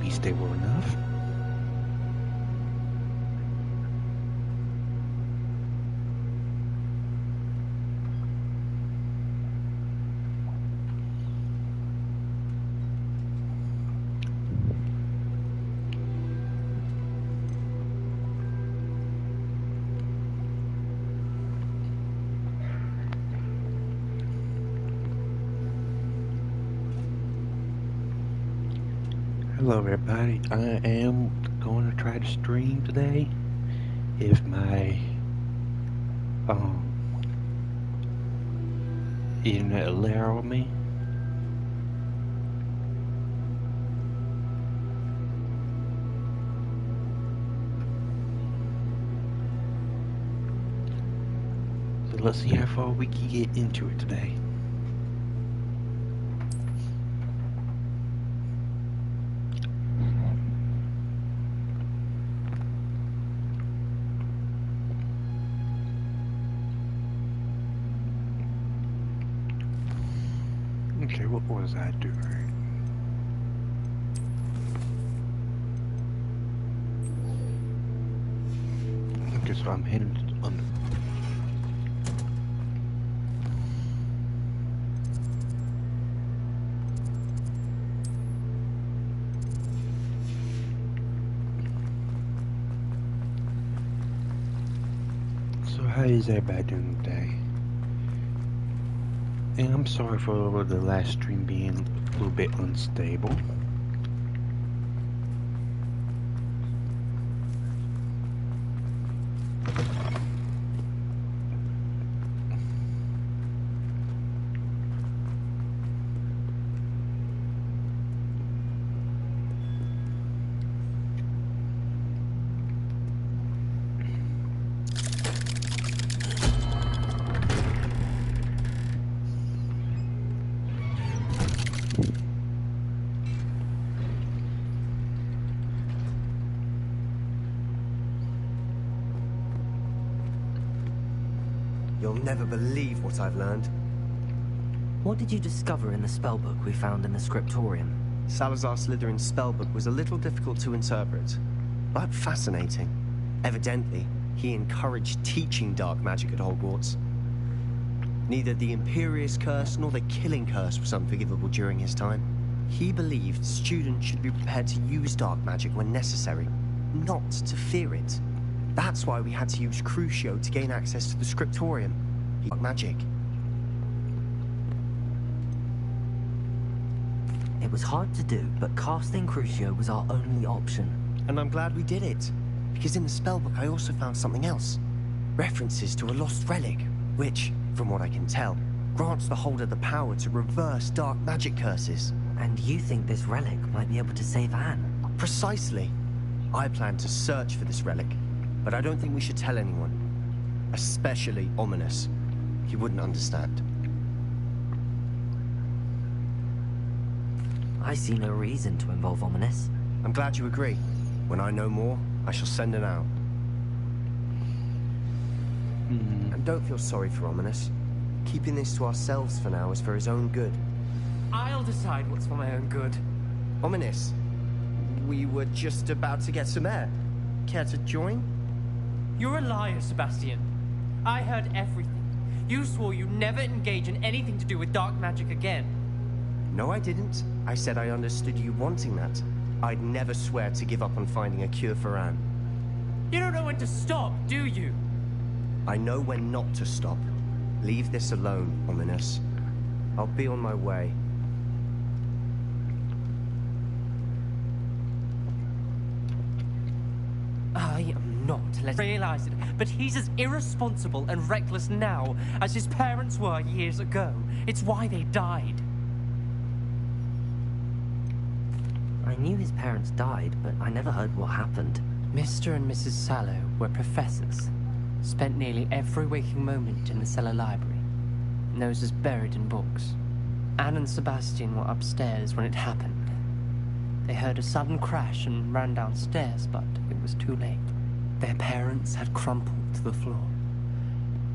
be stable enough. Hello everybody, I am going to try to stream today if my internet allow me. So let's see how far we can get into it today. Okay, what was I doing? Okay, so I'm heading to the under. So how is everybody doing today? And I'm sorry for the last stream being a little bit unstable. You'll never believe what I've learned. What did you discover in the spellbook we found in the scriptorium? Salazar Slytherin's spellbook was a little difficult to interpret, but fascinating. Evidently, he encouraged teaching dark magic at Hogwarts. Neither the Imperious Curse nor the Killing Curse was unforgivable during his time. He believed students should be prepared to use dark magic when necessary, not to fear it. That's why we had to use Crucio to gain access to the scriptorium. Dark magic. It was hard to do, but casting Crucio was our only option. And I'm glad we did it, because in the spellbook I also found something else. References to a lost relic, which, from what I can tell, grants the holder the power to reverse dark magic curses. And you think this relic might be able to save Anne? Precisely. I plan to search for this relic, but I don't think we should tell anyone. Especially Ominous. He wouldn't understand. I see no reason to involve Ominous. I'm glad you agree. When I know more, I shall send it out. And don't feel sorry for Ominous. Keeping this to ourselves for now is for his own good. I'll decide what's for my own good. Ominous, we were just about to get some air. Care to join? You're a liar, Sebastian. I heard everything. You swore you'd never engage in anything to do with dark magic again. No, I didn't. I said I understood you wanting that. I'd never swear to give up on finding a cure for Anne. You don't know when to stop, do you? I know when not to stop. Leave this alone, Ominous. I'll be on my way. I am not. Let's realize it. But he's as irresponsible and reckless now as his parents were years ago. It's why they died. I knew his parents died, but I never heard what happened. Mr. and Mrs. Sallow were professors. Spent nearly every waking moment in the cellar library. Noses buried in books. Anne and Sebastian were upstairs when it happened. They heard a sudden crash and ran downstairs, but it was too late. Their parents had crumpled to the floor.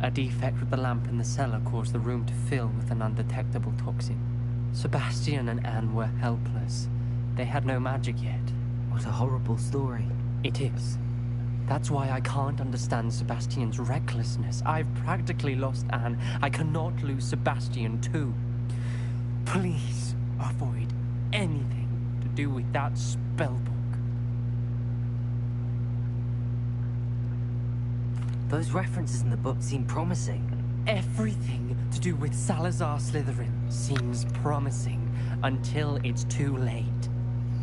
A defect with the lamp in the cellar caused the room to fill with an undetectable toxin. Sebastian and Anne were helpless. They had no magic yet, What a horrible story. It is. That's why I can't understand Sebastian's recklessness. I've practically lost Anne. I cannot lose Sebastian too. Please avoid anything to do with that spellbook. Those references in the book seem promising. Everything to do with Salazar Slytherin seems promising until it's too late.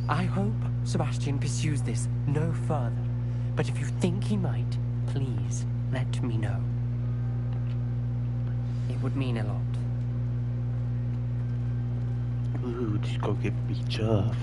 I hope Sebastian pursues this no further, but if you think he might, please let me know. It would mean a lot. Ooh, just go get me chuff.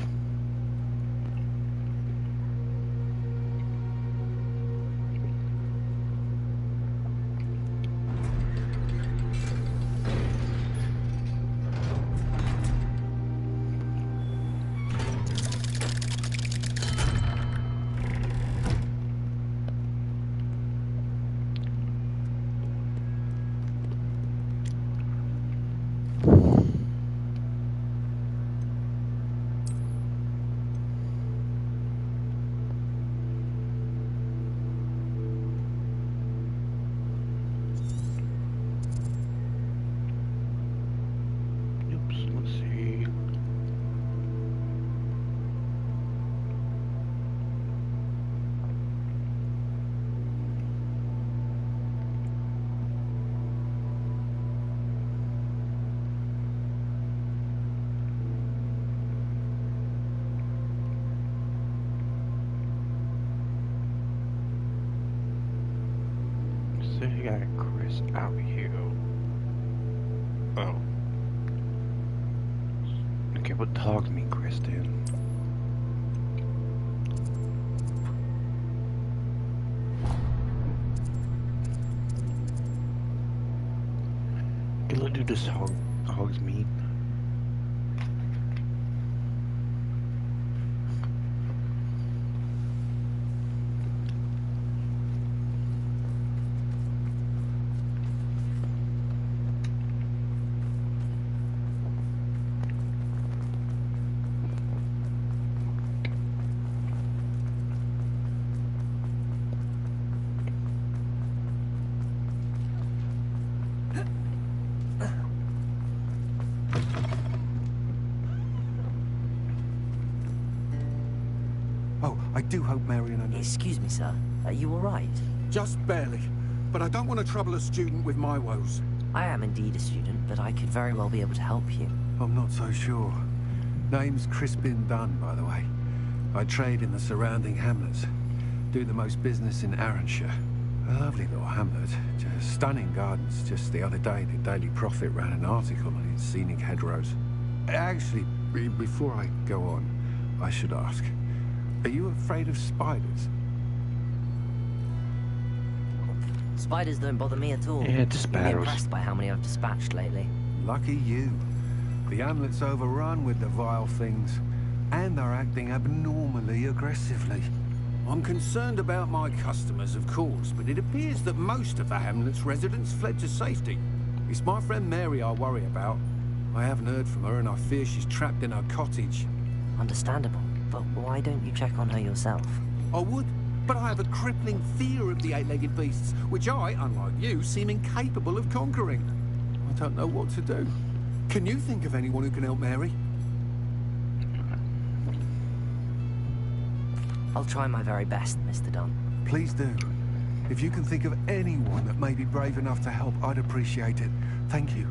You got Chris out here. Oh. Okay, what dogs mean Chris then? Okay, let's do this hogs mean. I do hope Marion and... Excuse me, sir. Are you all right? Just barely. But I don't want to trouble a student with my woes. I am indeed a student, but I could very well be able to help you. I'm not so sure. Name's Crispin Dunn, by the way. I trade in the surrounding hamlets. Do the most business in Arranshire. A lovely little hamlet. Just stunning gardens. Just the other day, the Daily Prophet ran an article on its scenic hedgerows. Actually, before I go on, I should ask. Are you afraid of spiders? Spiders don't bother me at all. Yeah, just I'm spiders. impressed by how many I've dispatched lately. Lucky you. The hamlet's overrun with the vile things, and they're acting abnormally aggressively. I'm concerned about my customers, of course, but it appears that most of the hamlet's residents fled to safety. It's my friend Mary I worry about. I haven't heard from her, and I fear she's trapped in her cottage. Understandable. But why don't you check on her yourself? I would, but I have a crippling fear of the eight-legged beasts, which I, unlike you, seem incapable of conquering. I don't know what to do. Can you think of anyone who can help Mary? I'll try my very best, Mr. Dunn. Please do. If you can think of anyone that may be brave enough to help, I'd appreciate it. Thank you.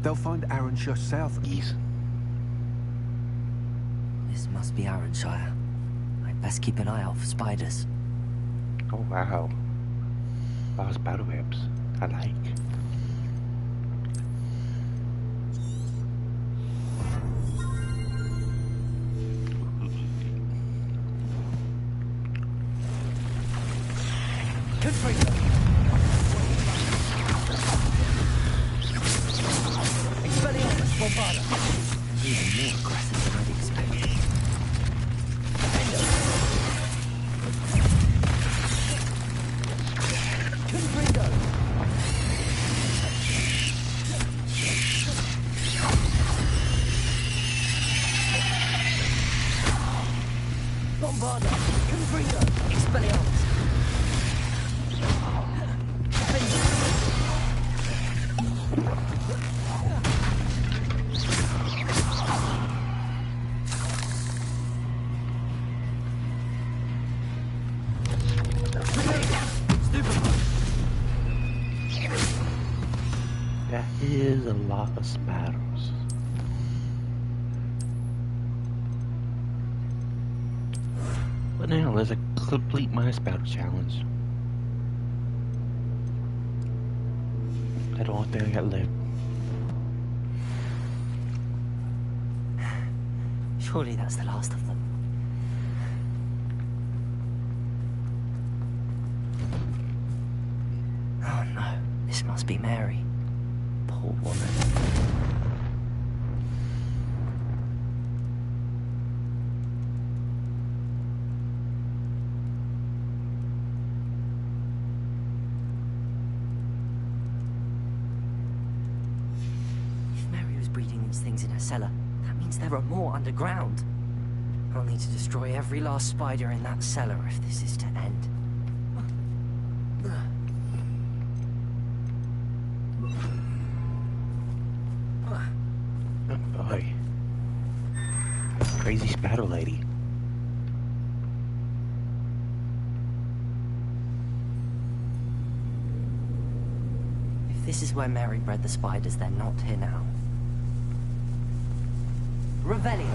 They'll find Arranshire southeast. This must be Arranshire. I'd best keep an eye out for spiders. Oh wow. Wow, spider webs. I like. Even more aggressive than I'd expected. That is a lot of spiders. But now let's complete my spider challenge. That's the only thing I got left. Surely that's the last of them. Oh no, this must be Mary. Poor woman. If Mary was breeding these things in her cellar, that means there are more underground. I'll need to destroy every last spider in that cellar if this is to end. Oh boy. Crazy spider lady. If this is where Mary bred the spiders, they're not here now. Revelio.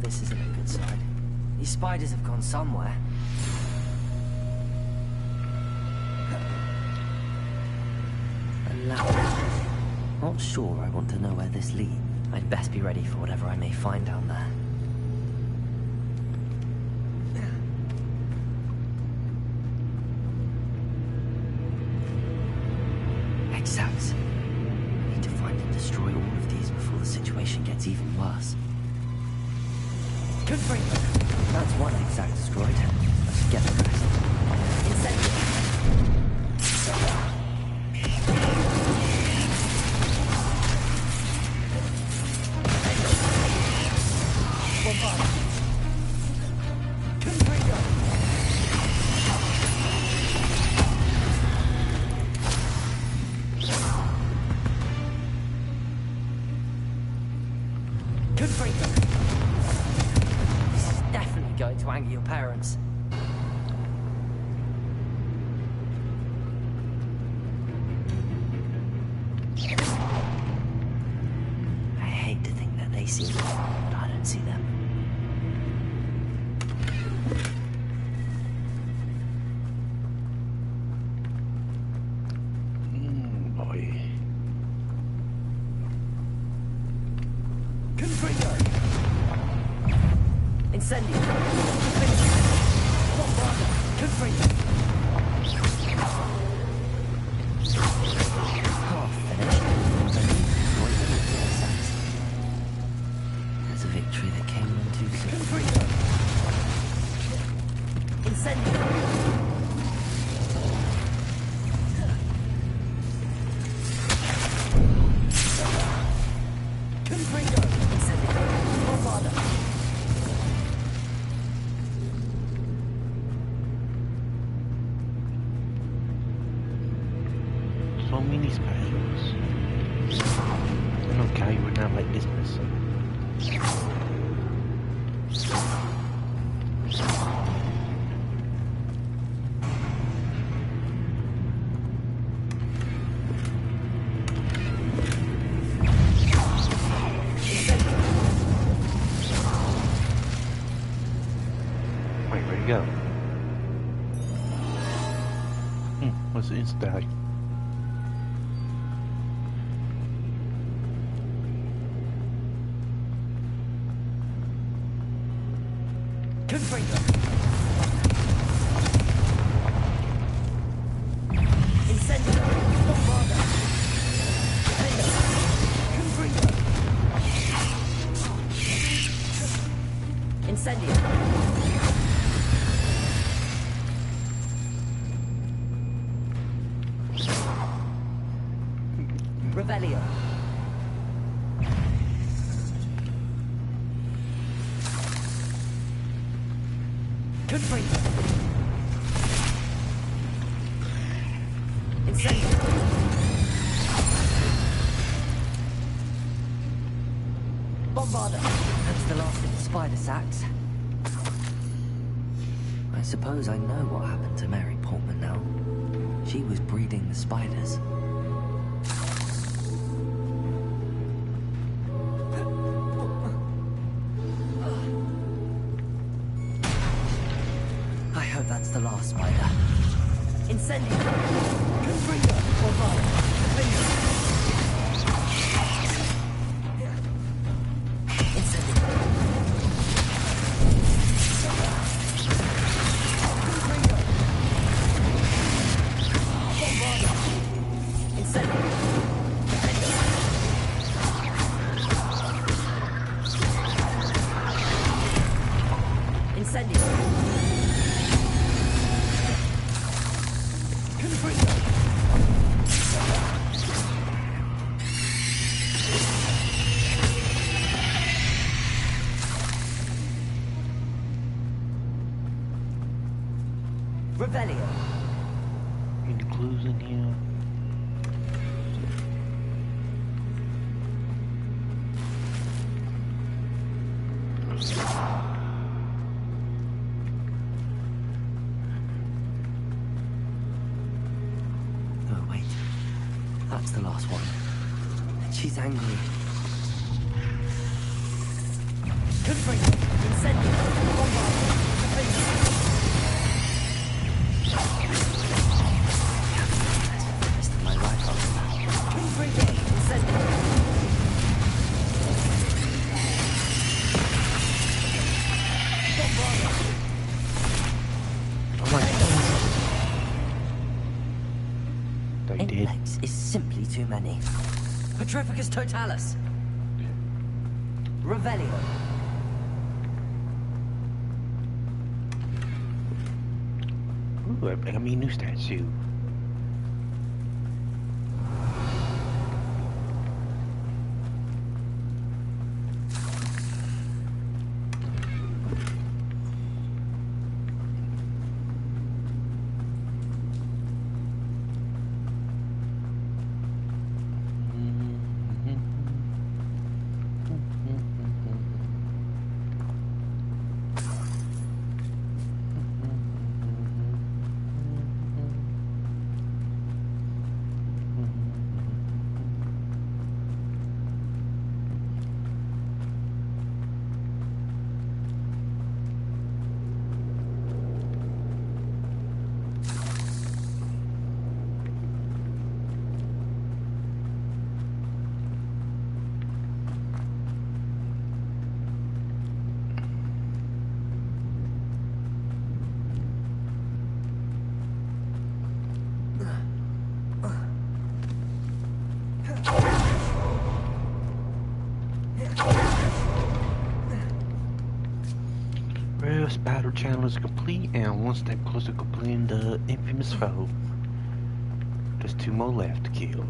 This isn't a good sign. These spiders have gone somewhere. A ladder. Not sure I want to know where this leads. I'd best be ready for whatever I may find down there. Exacts. I need to find and destroy all of these before the situation gets even worse. Good break. That's one exact destroyed. I should get the rest. Incendiary. This is definitely going to anger your parents. I hate to think that they see me, but I don't see them. Boy. Incendio. Confringo. Oh, finished. There's a victory that came in too soon. Incendio. So many spiders. No guy would not like this mess. Wait, where'd he go? What's the insta? Revelio. Confringo. Bombarder! That's the last of the spider sacks. I suppose I know what happened to Mary Portman now. She was breeding the spiders. I hope that's the last spider. Incendio! Confringo! Bombarder! Revelio. Any clues in here? Oh, wait. That's the last one. She's angry. Confringo. Incendio. Bombarder. Rest of my life after that. Confringo. Incendio. Bombarder. Oh my god. They did. Index is simply too many. Petrificus totalis. Revelio. Ooh, I got me a new statue. Well, Spider Channel is complete and one step closer to completing the infamous foe. Just 2 more left to kill.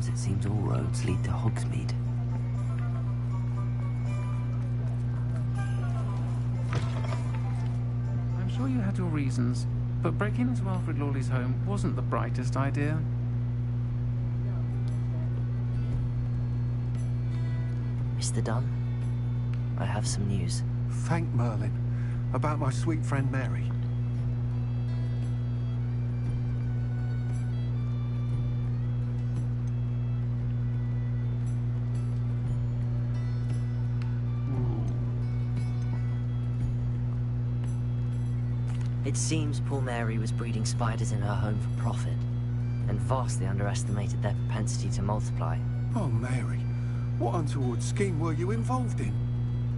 It seems all roads lead to Hogsmeade. I'm sure you had your reasons, but breaking into Alfred Lawley's home wasn't the brightest idea. Mr. Dunn, I have some news. Thank Merlin. About my sweet friend Mary. It seems poor Mary was breeding spiders in her home for profit, and vastly underestimated their propensity to multiply. Oh, Mary. What untoward scheme were you involved in?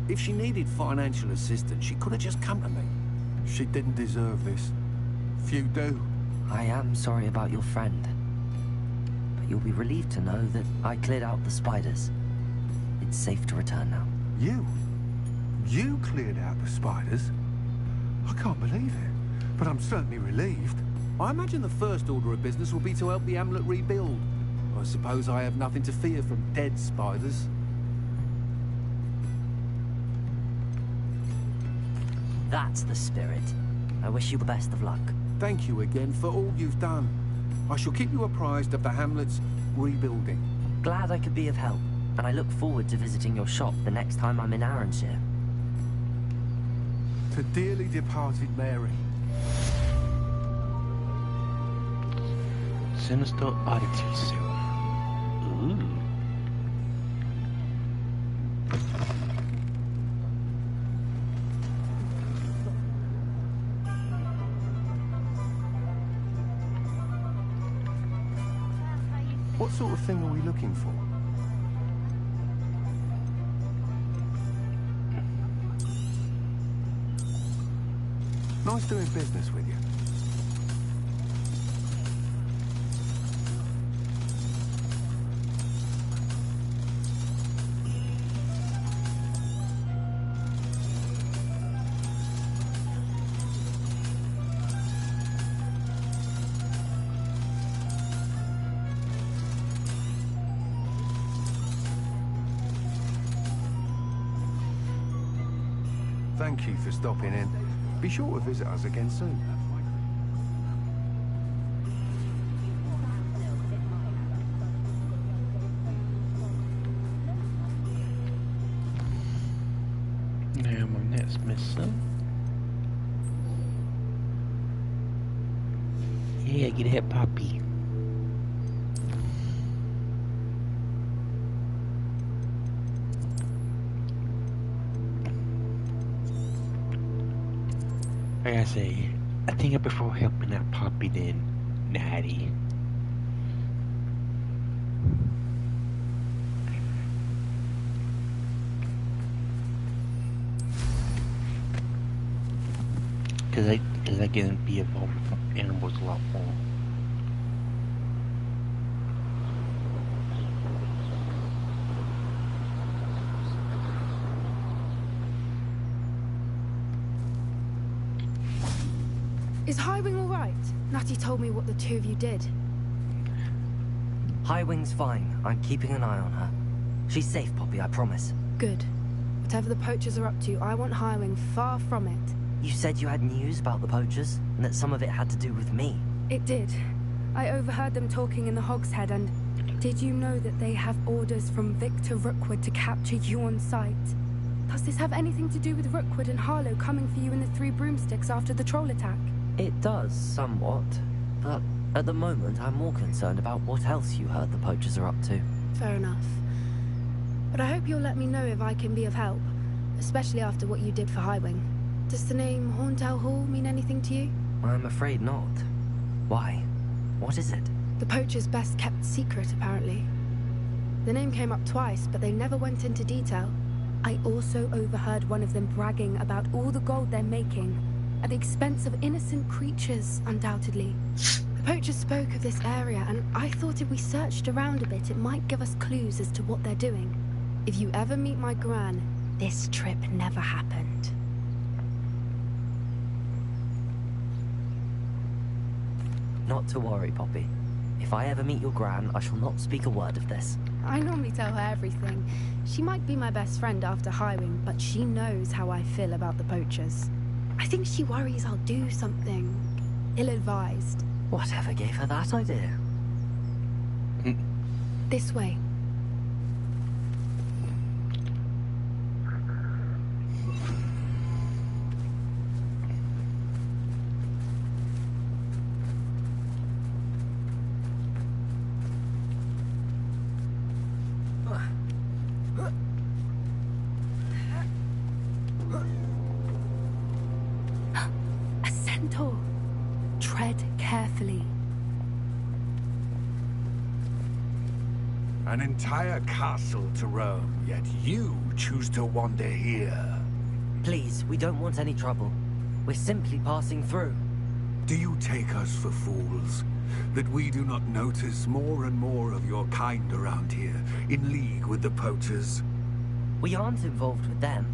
If she needed financial assistance, she could have just come to me. She didn't deserve this. Few do. I am sorry about your friend. But you'll be relieved to know that I cleared out the spiders. It's safe to return now. You? You cleared out the spiders? I can't believe it, but I'm certainly relieved. I imagine the first order of business will be to help the amulet rebuild. I suppose I have nothing to fear from dead spiders. That's the spirit. I wish you the best of luck. Thank you again for all you've done. I shall keep you apprised of the hamlet's rebuilding. Glad I could be of help, and I look forward to visiting your shop the next time I'm in Arranshire. To dearly departed Mary. Sinister oddity self. Ooh. What sort of thing are we looking for? Nice doing business with you. Thank you for stopping in. Be sure to visit us again soon. Now my next mission. Yeah, get that puppy. Like I say, I think I prefer helping that puppy than Natty. Cause I get to be involved with animals a lot more. Is Highwing all right? Natty told me what the two of you did. Highwing's fine. I'm keeping an eye on her. She's safe, Poppy, I promise. Good. Whatever the poachers are up to, I want Highwing far from it. You said you had news about the poachers, and that some of it had to do with me. It did. I overheard them talking in the Hogshead, and did you know that they have orders from Victor Rookwood to capture you on sight? Does this have anything to do with Rookwood and Harlow coming for you in the Three Broomsticks after the troll attack? It does, somewhat. But at the moment, I'm more concerned about what else you heard the poachers are up to. Fair enough. But I hope you'll let me know if I can be of help, especially after what you did for Highwing. Does the name Horntail Hall mean anything to you? I'm afraid not. Why? What is it? The poachers' best kept secret, apparently. The name came up twice, but they never went into detail. I also overheard one of them bragging about all the gold they're making, at the expense of innocent creatures, undoubtedly. The poachers spoke of this area, and I thought if we searched around a bit, it might give us clues as to what they're doing. If you ever meet my gran, this trip never happened. Not to worry, Poppy. If I ever meet your gran, I shall not speak a word of this. I normally tell her everything. She might be my best friend after Highwing, but she knows how I feel about the poachers. I think she worries I'll do something ill-advised. Whatever gave her that idea? This way. A centaur. Tread carefully. An entire castle to roam, yet you choose to wander here. Please, we don't want any trouble. We're simply passing through. Do you take us for fools? That we do not notice more and more of your kind around here, in league with the poachers? We aren't involved with them.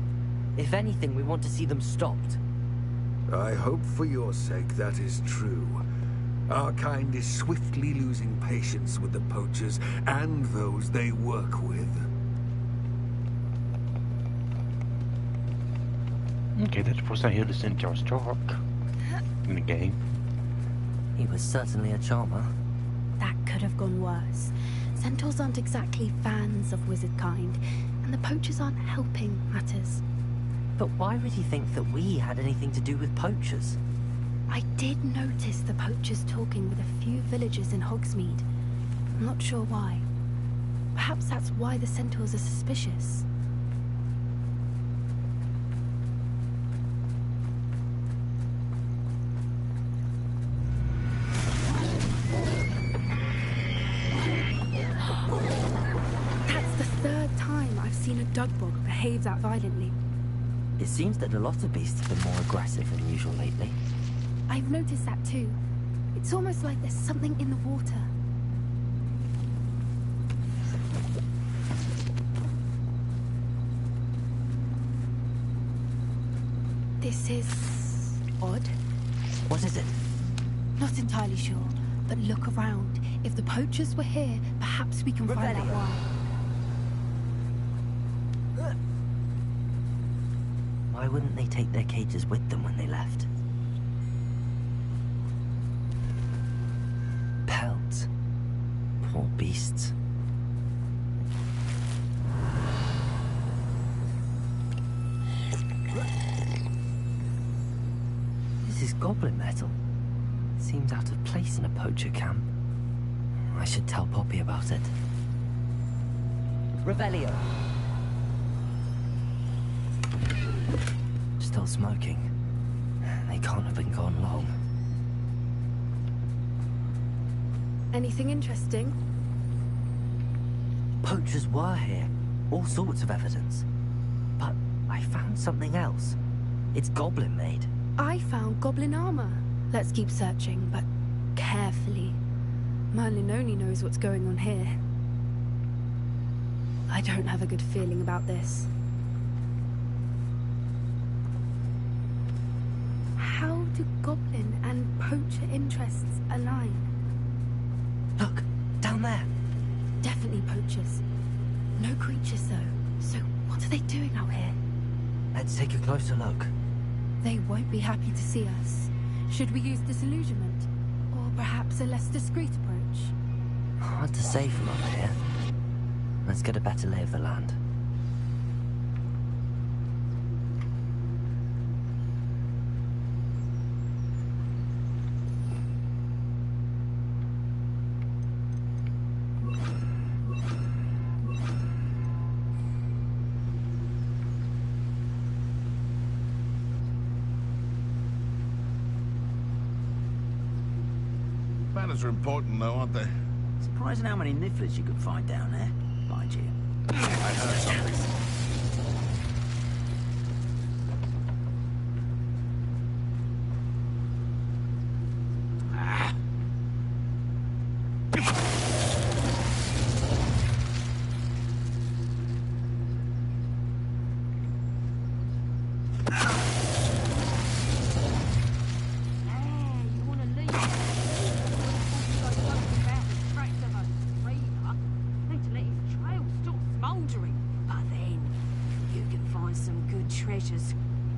If anything, we want to see them stopped. I hope for your sake that is true. Our kind is swiftly losing patience with the poachers and those they work with. Okay, that's the first I hear the Centaur's talk in the game. He was certainly a charmer. That could have gone worse. Centaurs aren't exactly fans of wizard kind, and the poachers aren't helping matters. But why would he think that we had anything to do with poachers? I did notice the poachers talking with a few villagers in Hogsmeade. I'm not sure why. Perhaps that's why the centaurs are suspicious. That's the third time I've seen a dugbog behave that violently. It seems that a lot of beasts have been more aggressive than usual lately. I've noticed that too. It's almost like there's something in the water. This is odd. What is it? Not entirely sure, but look around. If the poachers were here, perhaps we can find out why. Why wouldn't they take their cages with them when they left? Pelts. Poor beasts. This is goblin metal. Seems out of place in a poacher camp. I should tell Poppy about it. Revelio. Still smoking. They can't have been gone long. Anything interesting? Poachers were here. All sorts of evidence. But I found something else. It's goblin made. I found goblin armor. Let's keep searching, but carefully. Merlin only knows what's going on here. I don't have a good feeling about this. How do goblin and poacher interests align? Look, down there. Definitely poachers. No creatures though. So what are they doing out here? Let's take a closer look. They won't be happy to see us. Should we use disillusionment? Or perhaps a less discreet approach? Hard to say from up here. Let's get a better lay of the land. Banners are important, though, aren't they? Surprising how many nifflers you could find down there, mind you. I heard something.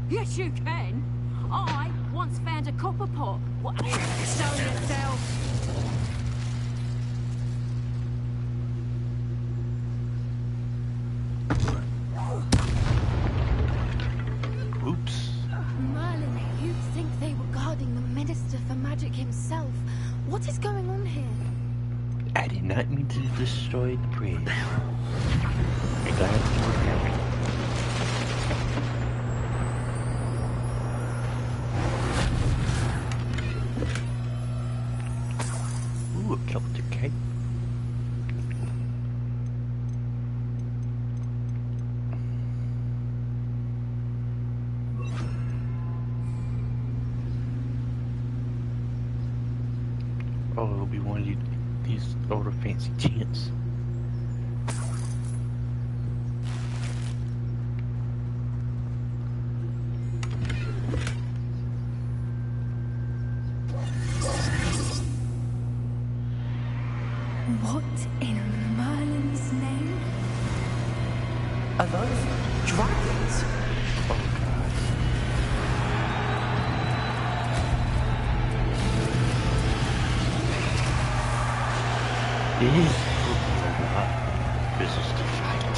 Yes, you can. I once found a copper pot. What? Show yourself. Oops. Merlin, you'd think they were guarding the Minister for Magic himself. What is going on here? I did not mean to destroy the bridge. I'm glad it worked out. Ooh, a Celtic cake. Oh, it'll be one of these older fancy tents. What in Merlin's name? Are those dragons? Oh god. It is a lot. This is the fight.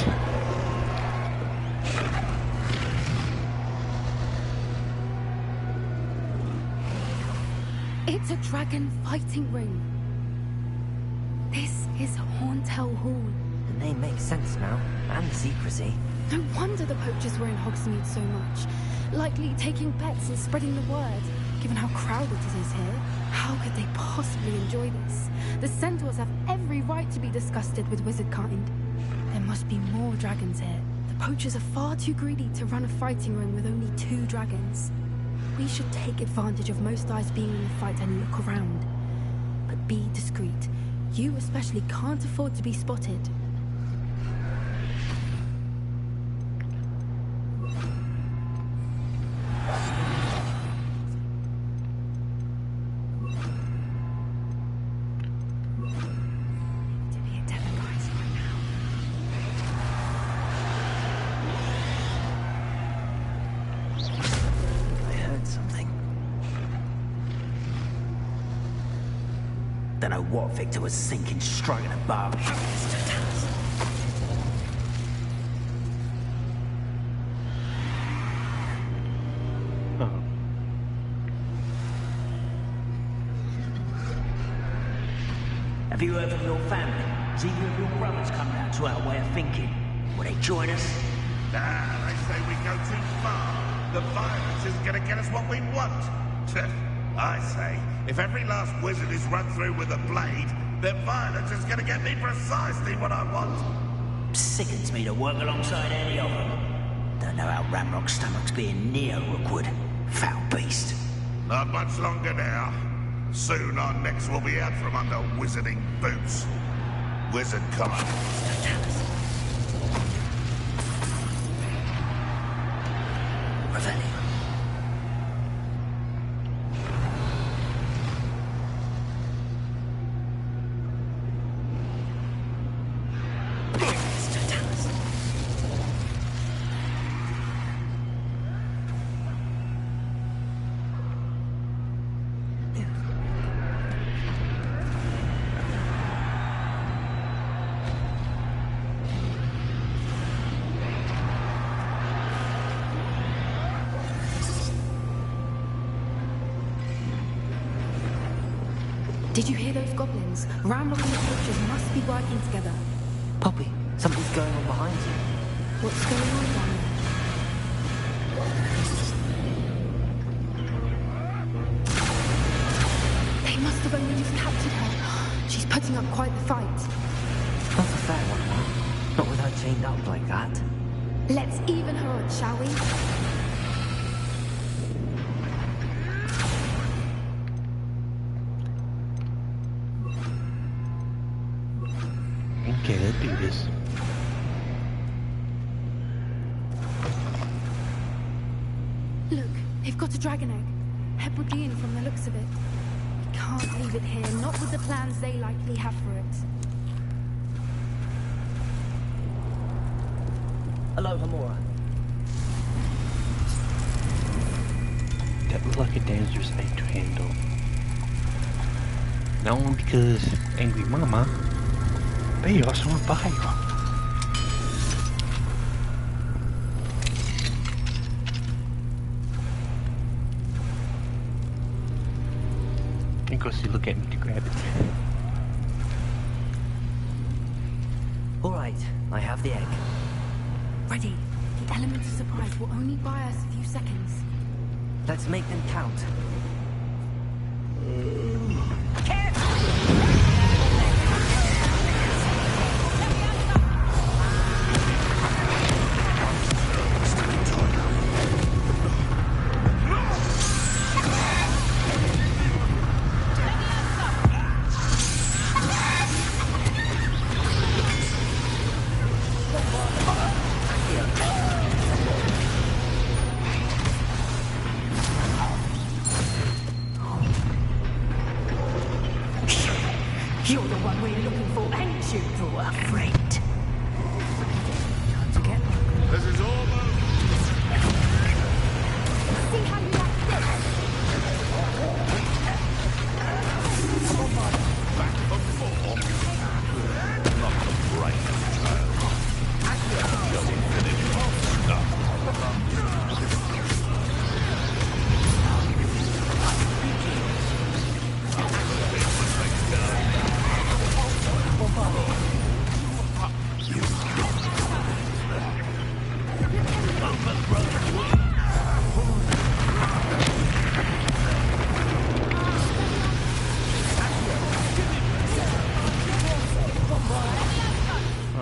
It's a dragon fighting ring. This is Hauntel Hall. The name makes sense now, and the secrecy. No wonder the poachers were in Hogsmeade so much. Likely taking bets and spreading the word. Given how crowded it is here, how could they possibly enjoy this? The centaurs have every right to be disgusted with wizard kind. There must be more dragons here. The poachers are far too greedy to run a fighting ring with only 2 dragons. We should take advantage of most eyes being in the fight and look around. But be discreet. You especially can't afford to be spotted. To be a democracy right now. I heard something. Don't know what Victor was thinking, striking a bar. Oh. Have you heard from your family? Has either of your brothers come down to our way of thinking? Will they join us? Nah, they say we go too far. The violence isn't gonna get us what we want. I say, if every last wizard is run through with a blade, then violence is gonna get me precisely what I want. Sickens me to work alongside any of them. Don't know how Ramrock's stomach's being near Rookwood. Foul beast. Not much longer now. Soon our necks will be out from under wizarding boots. Wizard kind. Revelio. Did you hear those goblins? Ramrock and the poachers must be working together. Poppy, something's going on behind you. What's going on down there? They must have only just captured her. She's putting up quite the fight. Not a fair one, huh? Not with her chained up like that. Let's even her odds, shall we? Okay, let's do this. Look, they've got a dragon egg. Hep would be in from the looks of it. We can't leave it here, not with the plans they likely have for it. Hello, Hamura. That looked like a dangerous thing to handle. Not only because Angry Mama, but he also on fire. And goes to look at me to grab it. All right, I have the egg. Ready. The element of surprise will only buy us a few seconds. Let's make them count.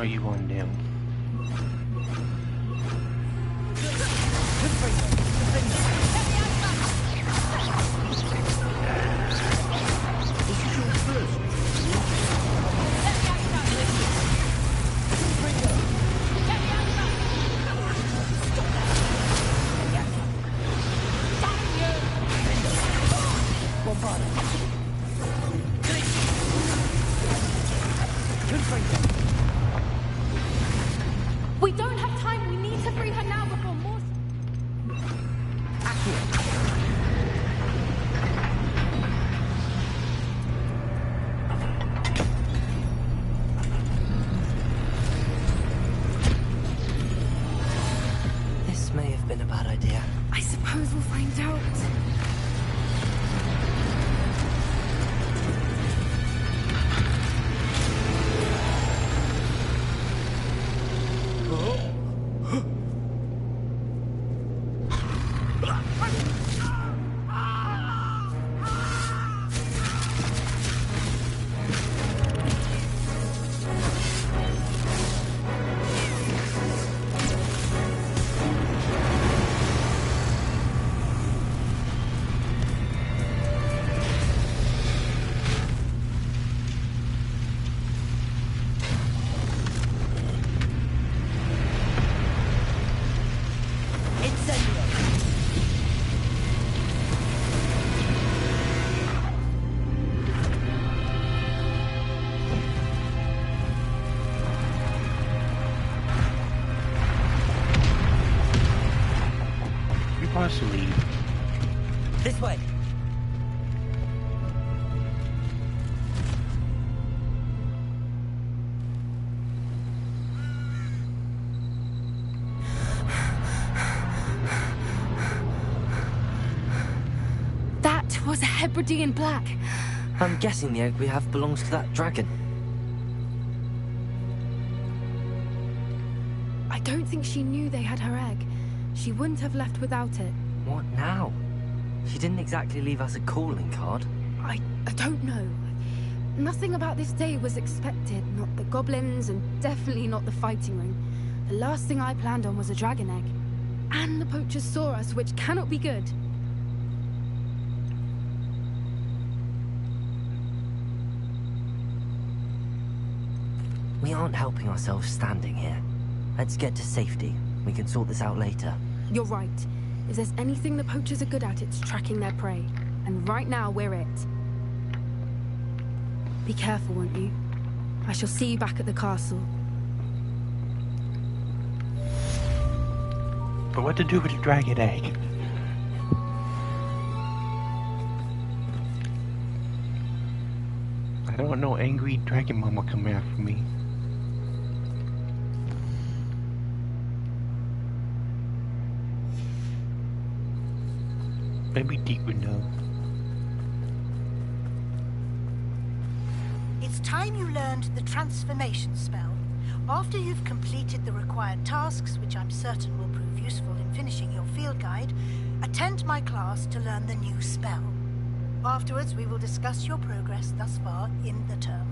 are you on down? We don't have time. We need to free her now before more... This may have been a bad idea. I suppose we'll find out. Partially. This way. That was a Hebridean black. I'm guessing the egg we have belongs to that dragon. I don't think she knew they had her egg. She wouldn't have left without it. What now? She didn't exactly leave us a calling card. I don't know. Nothing about this day was expected. Not the goblins, and definitely not the fighting ring. The last thing I planned on was a dragon egg. And the poachers saw us, which cannot be good. We aren't helping ourselves standing here. Let's get to safety. We can sort this out later. You're right. If there's anything the poachers are good at, it's tracking their prey. And right now, we're it. Be careful, won't you? I shall see you back at the castle. But what to do with the dragon egg? I don't want no angry dragon mama coming after me. Maybe Deep would know. It's time you learned the transformation spell. After you've completed the required tasks, which I'm certain will prove useful in finishing your field guide, attend my class to learn the new spell. Afterwards, we will discuss your progress thus far in the term.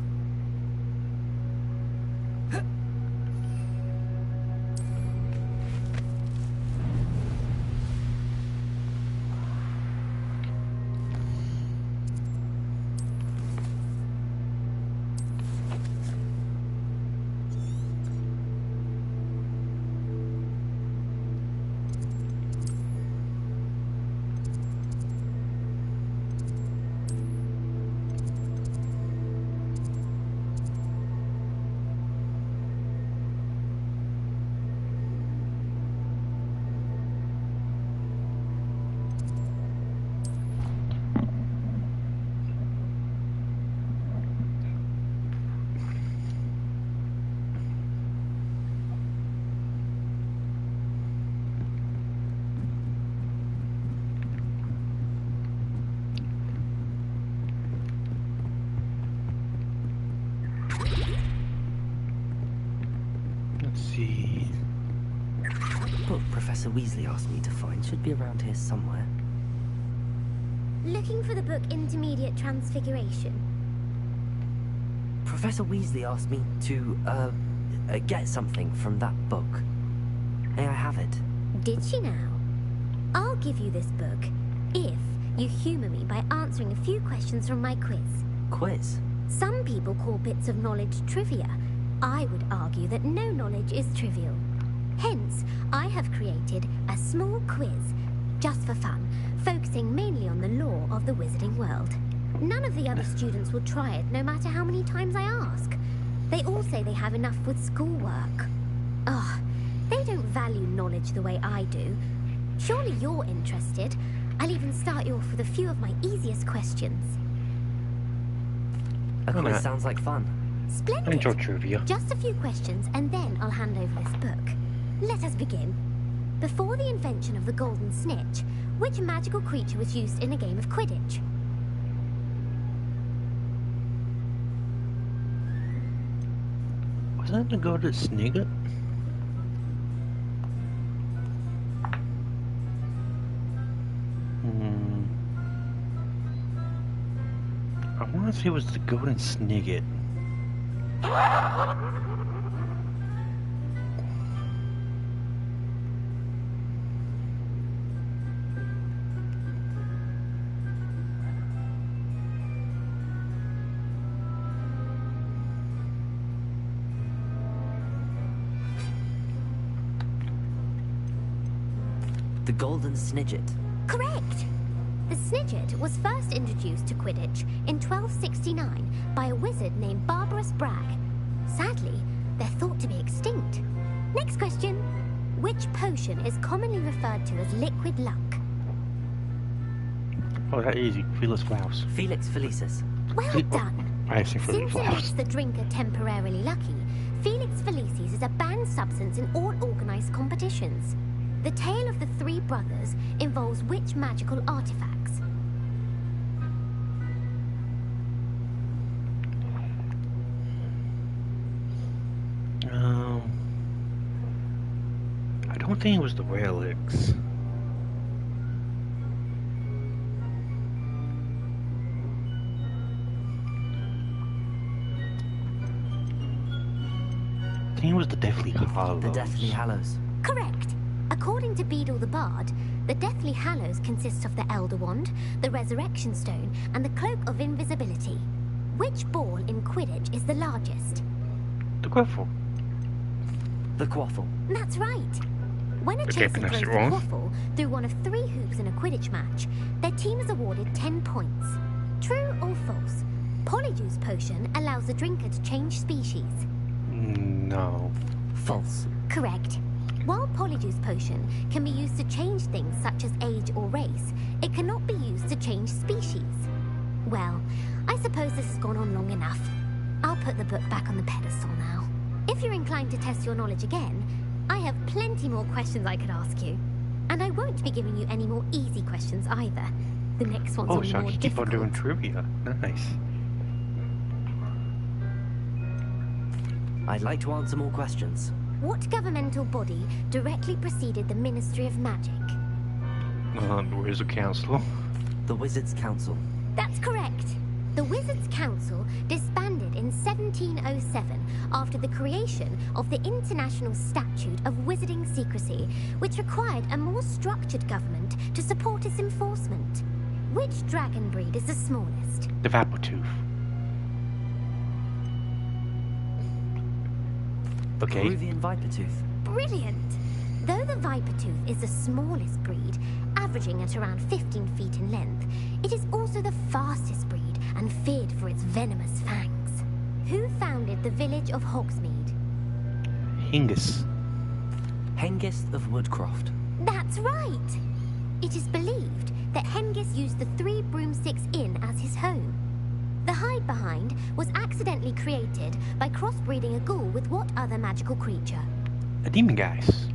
See. Book Professor Weasley asked me to find should be around here somewhere. Looking for the book Intermediate Transfiguration. Professor Weasley asked me to, get something from that book. May I have it? Did she now? I'll give you this book if you humour me by answering a few questions from my quiz. Quiz? Some people call bits of knowledge trivia. I would argue that no knowledge is trivial. Hence, I have created a small quiz, just for fun, focusing mainly on the lore of the wizarding world. None of the other students will try it, no matter how many times I ask. They all say they have enough with schoolwork. Ugh, they don't value knowledge the way I do. Surely you're interested. I'll even start you off with a few of my easiest questions. A quiz sounds like fun. Splendid. I enjoy trivia. Just a few questions, and then I'll hand over this book. Let us begin. Before the invention of the golden snitch, which magical creature was used in a game of Quidditch? Was that the golden snigger? I want to say it was the golden snigget. The golden snidget. Correct! The snidget was first introduced to Quidditch in 1269 by a wizard named Barbarous Bragg. Sadly, they're thought to be extinct. Next question. Which potion is commonly referred to as liquid luck? Oh, that easy. Felix Flowers. Felix Felicis. Well done. I say Felix Since it makes Flowers. the drinker temporarily lucky, Felix Felicis is a banned substance in all organised competitions. The tale of the three brothers involves which magical artifacts? I don't think it was the relics. I think it was the Deathly Hallows. The Deathly Hallows. Correct. According to Beadle the Bard, the Deathly Hallows consists of the Elder Wand, the Resurrection Stone, and the Cloak of Invisibility. Which ball in Quidditch is the largest? The Quaffle. The Quaffle. That's right. When a Okay, chaser pronounced throws it the wrong. quaffle through one of 3 hoops in a Quidditch match, their team is awarded 10 points. True or false? Polyjuice potion allows the drinker to change species. No. False. Correct. While Polyjuice potion can be used to change things such as age or race, it cannot be used to change species. Well, I suppose this has gone on long enough. I'll put the book back on the pedestal now. If you're inclined to test your knowledge again, I have plenty more questions I could ask you. And I won't be giving you any more easy questions either. The next one's Oh, will be so I more can keep on difficult. doing trivia. Nice. I'd like to answer more questions. What governmental body directly preceded the Ministry of Magic? The Wizard Council. The Wizards' Council. That's correct. The Wizards' Council disbanded in 1707 after the creation of the International Statute of Wizarding Secrecy, which required a more structured government to support its enforcement. Which dragon breed is the smallest? The Vaportooth. Okay. Peruvian Vipertooth. Brilliant! Though the Vipertooth is the smallest breed, averaging at around 15 feet in length, it is also the fastest breed and feared for its venomous fangs. Who founded the village of Hogsmeade? Hengist. Hengist of Woodcroft. That's right! It is believed that Hengist used the 3 Broomsticks Inn as his home. The hide-behind was accidentally created by crossbreeding a ghoul with what other magical creature? A demon guys.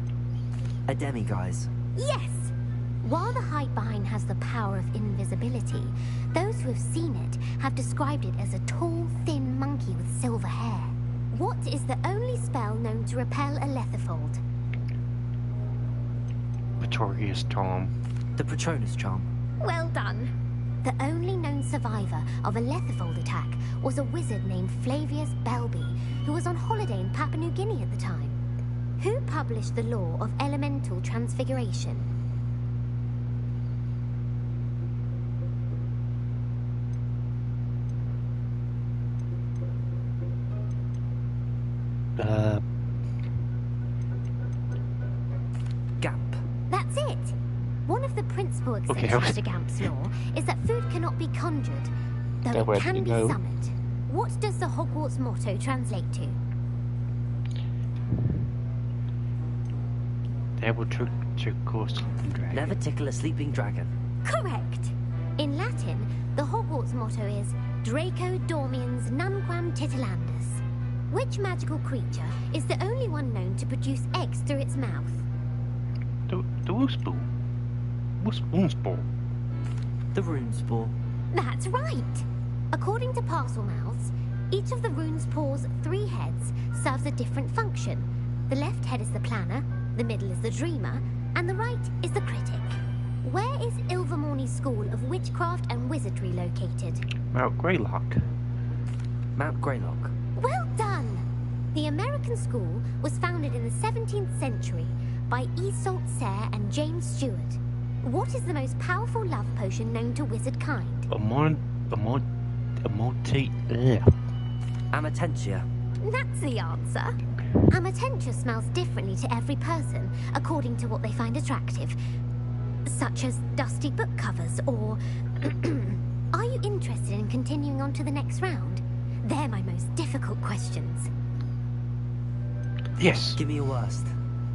A demiguise. Yes! While the hide-behind has the power of invisibility, those who have seen it have described it as a tall, thin monkey with silver hair. What is the only spell known to repel a Letherfold? Victorious Tom. The Patronus Charm. Well done. The only known survivor of a Letherfold attack was a wizard named Flavius Belby, who was on holiday in Papua New Guinea at the time. Who published the law of elemental transfiguration? Gamp. That's it! One of the principal exceptions to Gamp's law is that food cannot be conjured, though it can be summoned. What does the Hogwarts motto translate to? Never tickle a sleeping dragon. Never tickle a sleeping dragon. Correct! In Latin, the Hogwarts motto is Draco Dormiens Nunquam Titilandus. Which magical creature is the only one known to produce eggs through its mouth? The Woospool. Woospool. The Runespore. That's right! According to Parselmouths, each of the Runespaw's 3 heads serves a different function. The left head is the planner, the middle is the dreamer, and the right is the critic. Where is Ilvermorny School of Witchcraft and Wizardry located? Mount Greylock. Mount Greylock. Well done! The American school was founded in the 17th century by Isolde Sayre and James Stewart. What is the most powerful love potion known to wizard kind? Amatentia. That's the answer. Amatentia smells differently to every person, according to what they find attractive. Such as dusty book covers, or... Are you interested in continuing on to the next round? They're my most difficult questions. Yes. Give me your worst.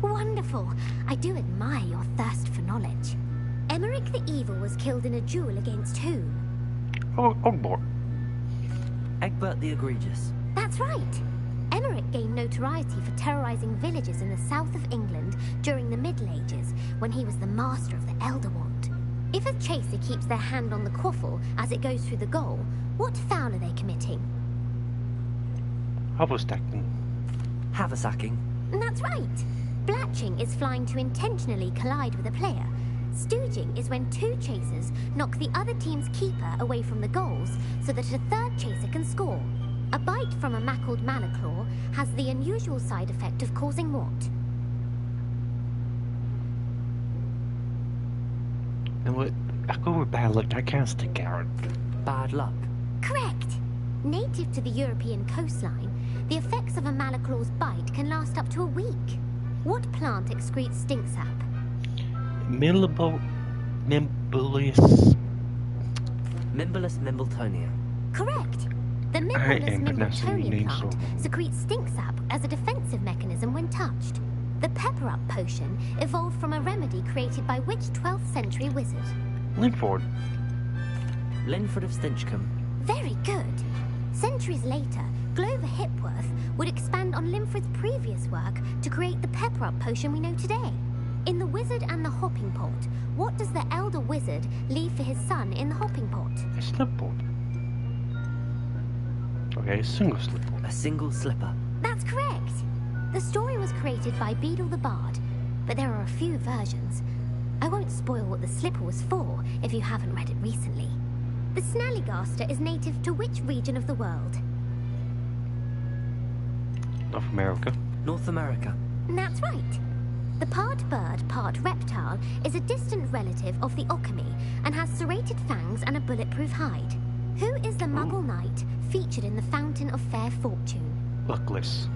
Wonderful. I do admire your thirst for knowledge. Emmerich the Evil was killed in a duel against whom? Ogbor. Egbert the Egregious. That's right. Emmerich gained notoriety for terrorizing villages in the south of England during the Middle Ages, when he was the master of the Elder Wand. If a chaser keeps their hand on the quaffle as it goes through the goal, what foul are they committing? Haverstacking. Haversacking. That's right. Blatching is flying to intentionally collide with a player. Stooging is when 2 chasers knock the other team's keeper away from the goals so that a third chaser can score. A bite from a mackled malaclaw has the unusual side effect of causing what? And what? I go with bad luck. I can't stick out. Bad luck. Correct. Native to the European coastline, the effects of a malaclaw's bite can last up to a week. What plant excretes stink sap? Mimbulus Mimbletonia. Correct. The Mimbulus Mimbletonia plant secretes stink sap as a defensive mechanism when touched. The Pepper Up potion evolved from a remedy created by which 12th century wizard? Linford. Linford of Stinchcombe. Very good. Centuries later, Glover Hipworth would expand on Linford's previous work to create the Pepper Up potion we know today. In The Wizard and the Hopping Pot, what does the elder wizard leave for his son in the hopping pot? A slipboard. Okay, a single slipper. A single slipper. That's correct. The story was created by Beadle the Bard, but there are a few versions. I won't spoil what the slipper was for if you haven't read it recently. The Snallygaster is native to which region of the world? North America. North America. That's right. The part bird, part reptile is a distant relative of the Occamy and has serrated fangs and a bulletproof hide. Who is the Muggle Knight featured in the Fountain of Fair Fortune? Luckless.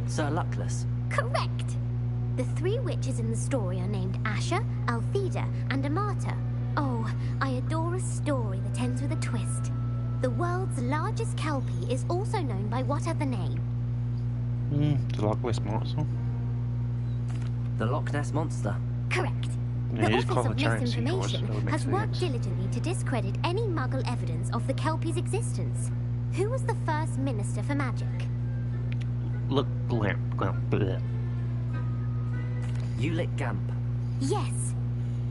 Sir Luckless. Correct! The 3 witches in the story are named Asher, Altheda, and Amata. Oh, I adore a story that ends with a twist. The world's largest kelpie is also known by what other name? The Loch Ness Monster. The Loch Ness Monster. Correct. Yeah, The it is Office called of a giant Misinformation seahorse, so it has makes worked sense. diligently to discredit any Muggle evidence of the kelpie's existence. Who was the first Minister for Magic? Look, Glamp. Ulick Gamp. Yes.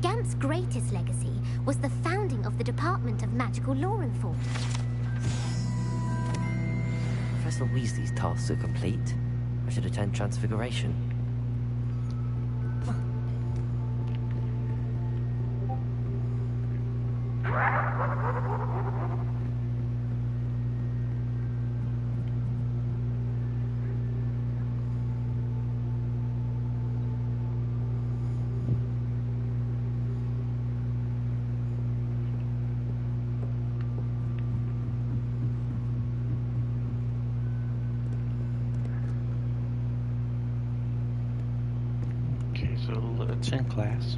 Gamp's greatest legacy was the founding of the Department of Magical Law Enforcement. Professor Weasley's tasks are complete. I should attend Transfiguration. So let's in class.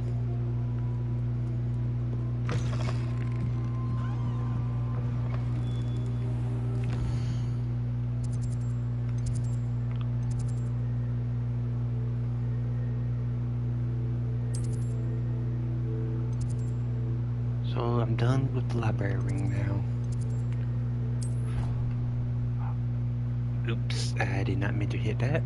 So I'm done with the library now. Oops, I did not mean to hit that.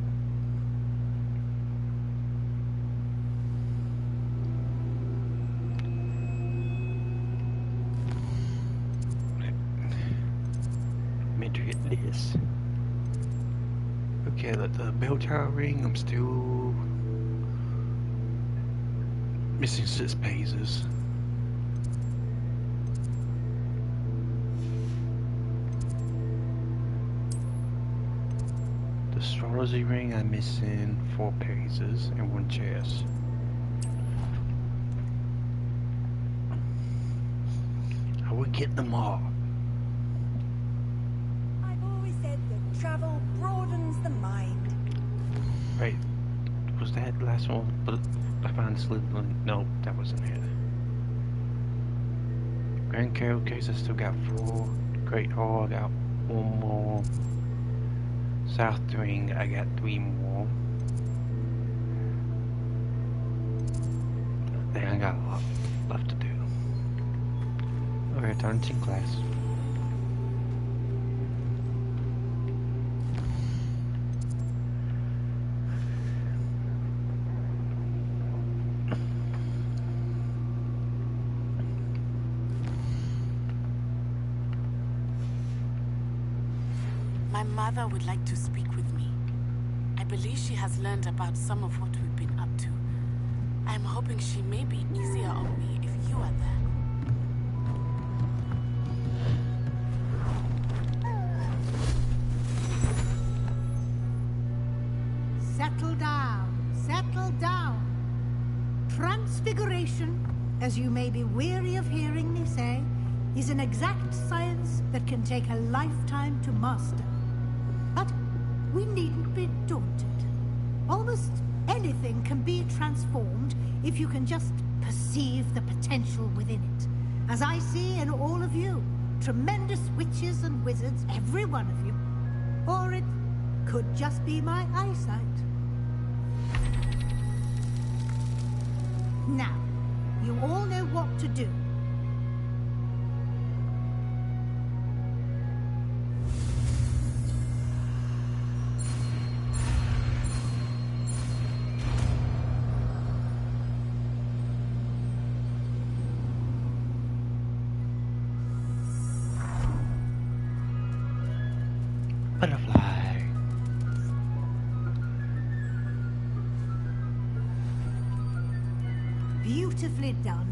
Meant to hit this. Okay, let the bell tower ring. I'm still missing 6 pages. Astrology ring, I'm missing 4 pages and 1 chest. I will get them all. I've always said that travel broadens the mind. Right, was that the last one? But I found this little one. No, that wasn't it. Grand Carol case, I still got 4. Great Hall, I got 1 more. South Ring, I got 3 more. Then I got a lot left to do. Okay, time in class. My mother would like to speak with me. I believe she has learned about some of what we've been up to. I'm hoping she may be easier on me if you are there. Settle down, settle down. Transfiguration, as you may be weary of hearing me say, is an exact science that can take a lifetime to master. But we needn't be daunted. Almost anything can be transformed if you can just perceive the potential within it. As I see in all of you, tremendous witches and wizards, every one of you. Or it could just be my eyesight. Now, you all know what to do. Butterfly. Beautifully done.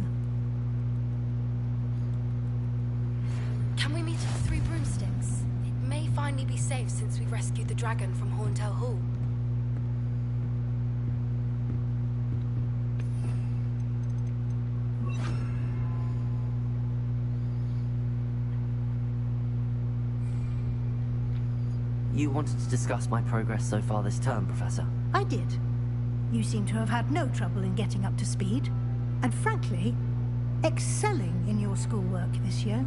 Can we meet at the 3 Broomsticks? It may finally be safe since we rescued the dragon from Horntail Hall. You wanted to discuss my progress so far this term, Professor? I did. You seem to have had no trouble in getting up to speed. And frankly, excelling in your schoolwork this year.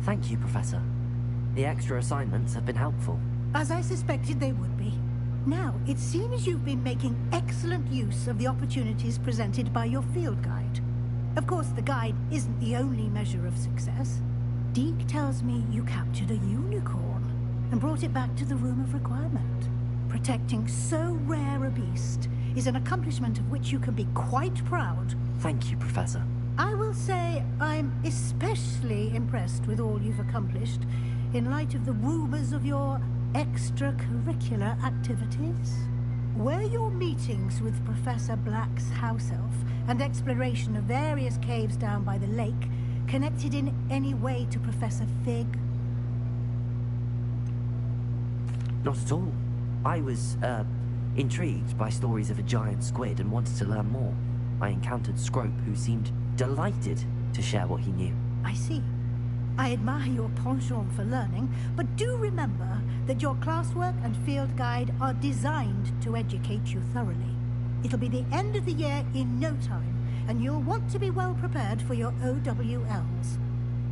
Thank you, Professor. The extra assignments have been helpful. As I suspected they would be. Now, it seems you've been making excellent use of the opportunities presented by your field guide. Of course, the guide isn't the only measure of success. Deke tells me you captured a unicorn and brought it back to the Room of Requirement. Protecting so rare a beast is an accomplishment of which you can be quite proud. Thank you, Professor. I will say I'm especially impressed with all you've accomplished in light of the rumors of your extracurricular activities. Were your meetings with Professor Black's house elf and exploration of various caves down by the lake connected in any way to Professor Fig? Not at all. I was, intrigued by stories of a giant squid and wanted to learn more. I encountered Scrope, who seemed delighted to share what he knew. I see. I admire your penchant for learning, but do remember that your classwork and field guide are designed to educate you thoroughly. It'll be the end of the year in no time, and you'll want to be well prepared for your OWLs.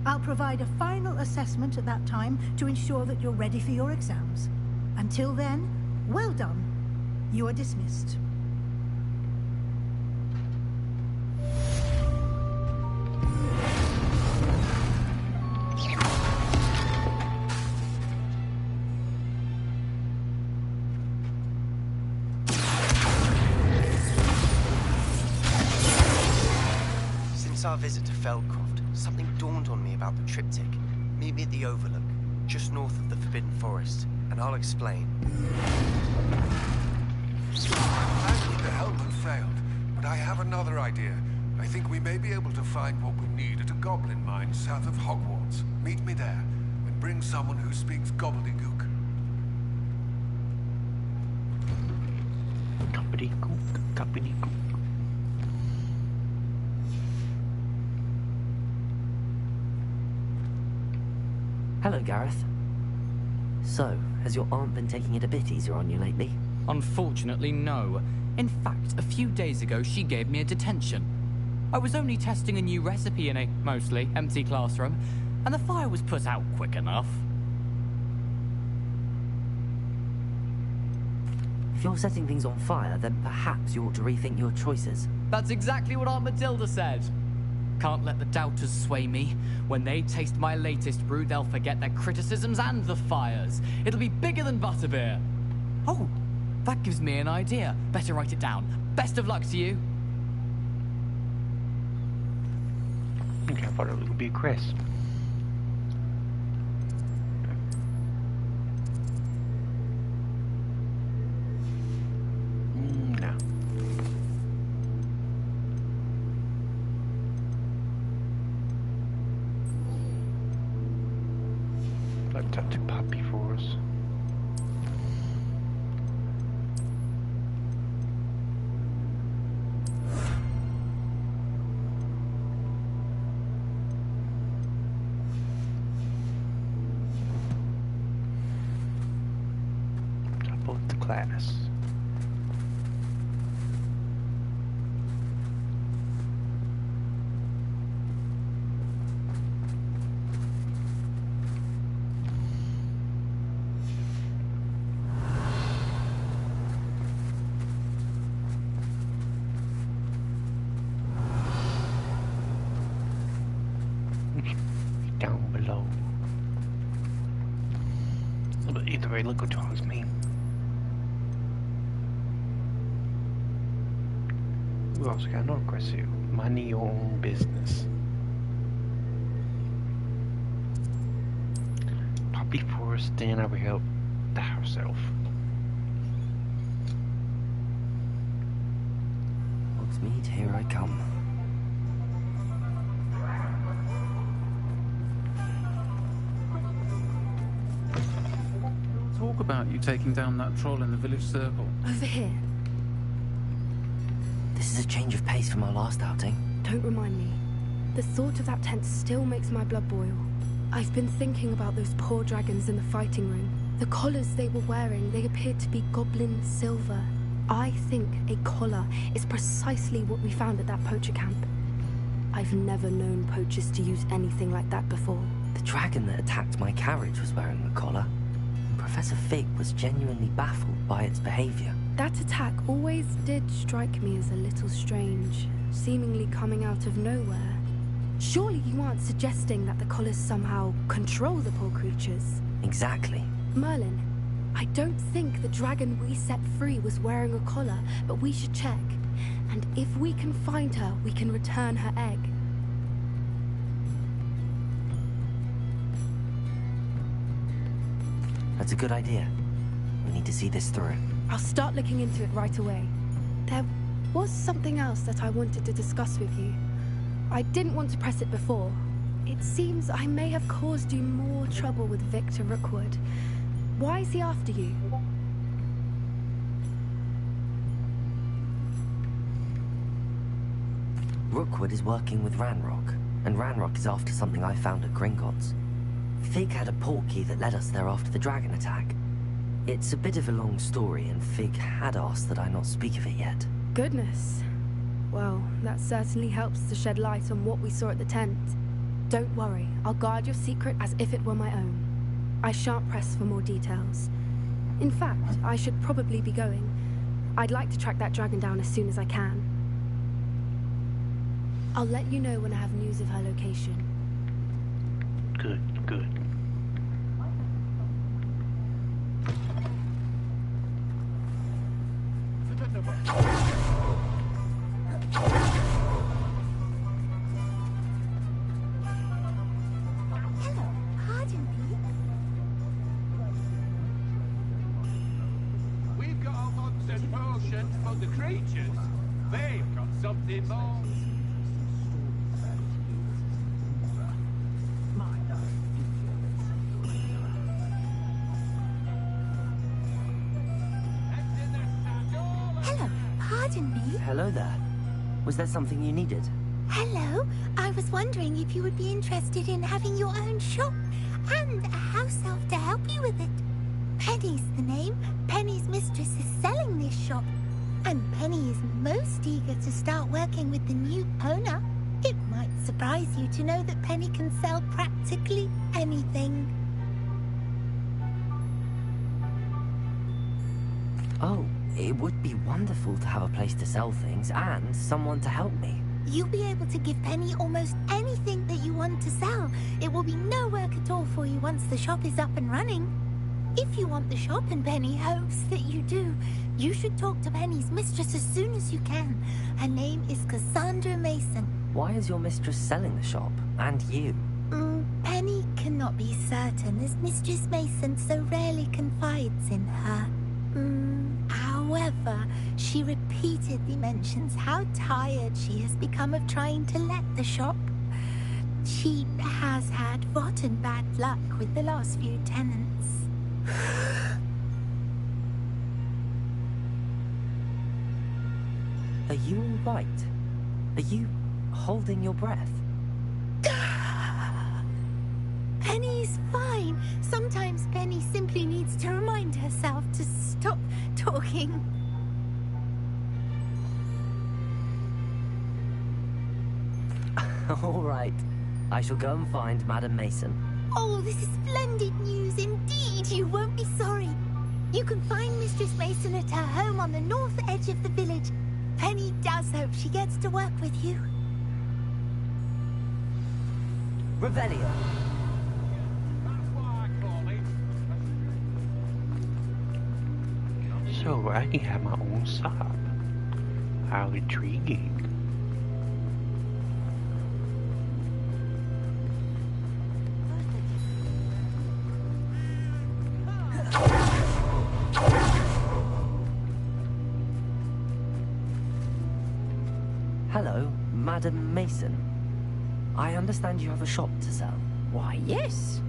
I'll provide a final assessment at that time to ensure that you're ready for your exams. Until then, well done. You are dismissed. Since our visit to Feldcroft, something dawned on me about the triptych. Meet me at the Overlook, just north of the Forbidden Forest, and I'll explain. Sadly, the Hellman failed, but I have another idea. I think we may be able to find what we need at a goblin mine south of Hogwarts. Meet me there, and bring someone who speaks gobbledygook. Gobbledygook, gobbledygook. Hello, Gareth. So, has your aunt been taking it a bit easier on you lately? Unfortunately, no. In fact, a few days ago, she gave me a detention. I was only testing a new recipe in a mostly empty classroom, and the fire was put out quick enough. If you're setting things on fire, then perhaps you ought to rethink your choices. That's exactly what Aunt Matilda said. Can't let the doubters sway me. When they taste my latest brew, they'll forget their criticisms and the fires. It'll be bigger than butterbeer. Oh, that gives me an idea. Better write it down. Best of luck to you. Okay, I thought it would be Chris. No. Let's talk to Poppy for us. Double the class. Down below. But either way, look what towards me. Who else got no aggressive? Money your own business. Poppy Forest, then I will help the house elf. Hogsmeade, here I come. Talk about you taking down that troll in the village circle. Over here. This is a change of pace from our last outing. Don't remind me. The thought of that tent still makes my blood boil. I've been thinking about those poor dragons in the fighting room. The collars they were wearing, they appeared to be goblin silver. I think a collar is precisely what we found at that poacher camp. I've never known poachers to use anything like that before. The dragon that attacked my carriage was wearing a collar. And Professor Fig was genuinely baffled by its behavior. That attack always did strike me as a little strange, seemingly coming out of nowhere. Surely you aren't suggesting that the collars somehow control the poor creatures? Exactly. Merlin, I don't think the dragon we set free was wearing a collar, but we should check. And if we can find her, we can return her egg. That's a good idea. We need to see this through. I'll start looking into it right away. There was something else that I wanted to discuss with you. I didn't want to press it before. It seems I may have caused you more trouble with Victor Rookwood. Why is he after you? Rookwood is working with Ranrock. and Ranrock is after something I found at Gringotts. Fig had a portkey that led us there after the dragon attack. It's a bit of a long story, and Fig had asked that I not speak of it yet. Goodness. Well, that certainly helps to shed light on what we saw at the tent. Don't worry, I'll guard your secret as if it were my own. I shan't press for more details. In fact, I should probably be going. I'd like to track that dragon down as soon as I can. I'll let you know when I have news of her location. Good, good. We've got a monster potion for the creatures. They've got something more. Hello, pardon me. Hello there. Was there something you needed? Hello, I was wondering if you would be interested in having your own shop and a house elf to help you with it. Penny's the name. Penny's mistress is selling this shop, and Penny is most eager to start working with the new owner. It might surprise you to know that Penny can sell practically anything. Oh, it would be wonderful to have a place to sell things and someone to help me. You'll be able to give Penny almost anything that you want to sell. It will be no work at all for you once the shop is up and running. If you want the shop, and Penny hopes that you do, you should talk to Penny's mistress as soon as you can. Her name is Cassandra Mason. Why is your mistress selling the shop? And you? Penny cannot be certain, as Mistress Mason so rarely confides in her. However, she repeatedly mentions how tired she has become of trying to let the shop. She has had rotten bad luck with the last few tenants. Are you all right? Are you holding your breath? Penny's fine. Sometimes Penny simply needs to remind herself to stop talking. All right. I shall go and find Madam Mason. Oh, this is splendid news indeed. You won't be sorry. You can find Mistress Mason at her home on the north edge of the village. Penny does hope she gets to work with you. Revelio. So I can have my own shop. How intriguing. Hello, Madam Mason. I understand you have a shop to sell. Why, yes.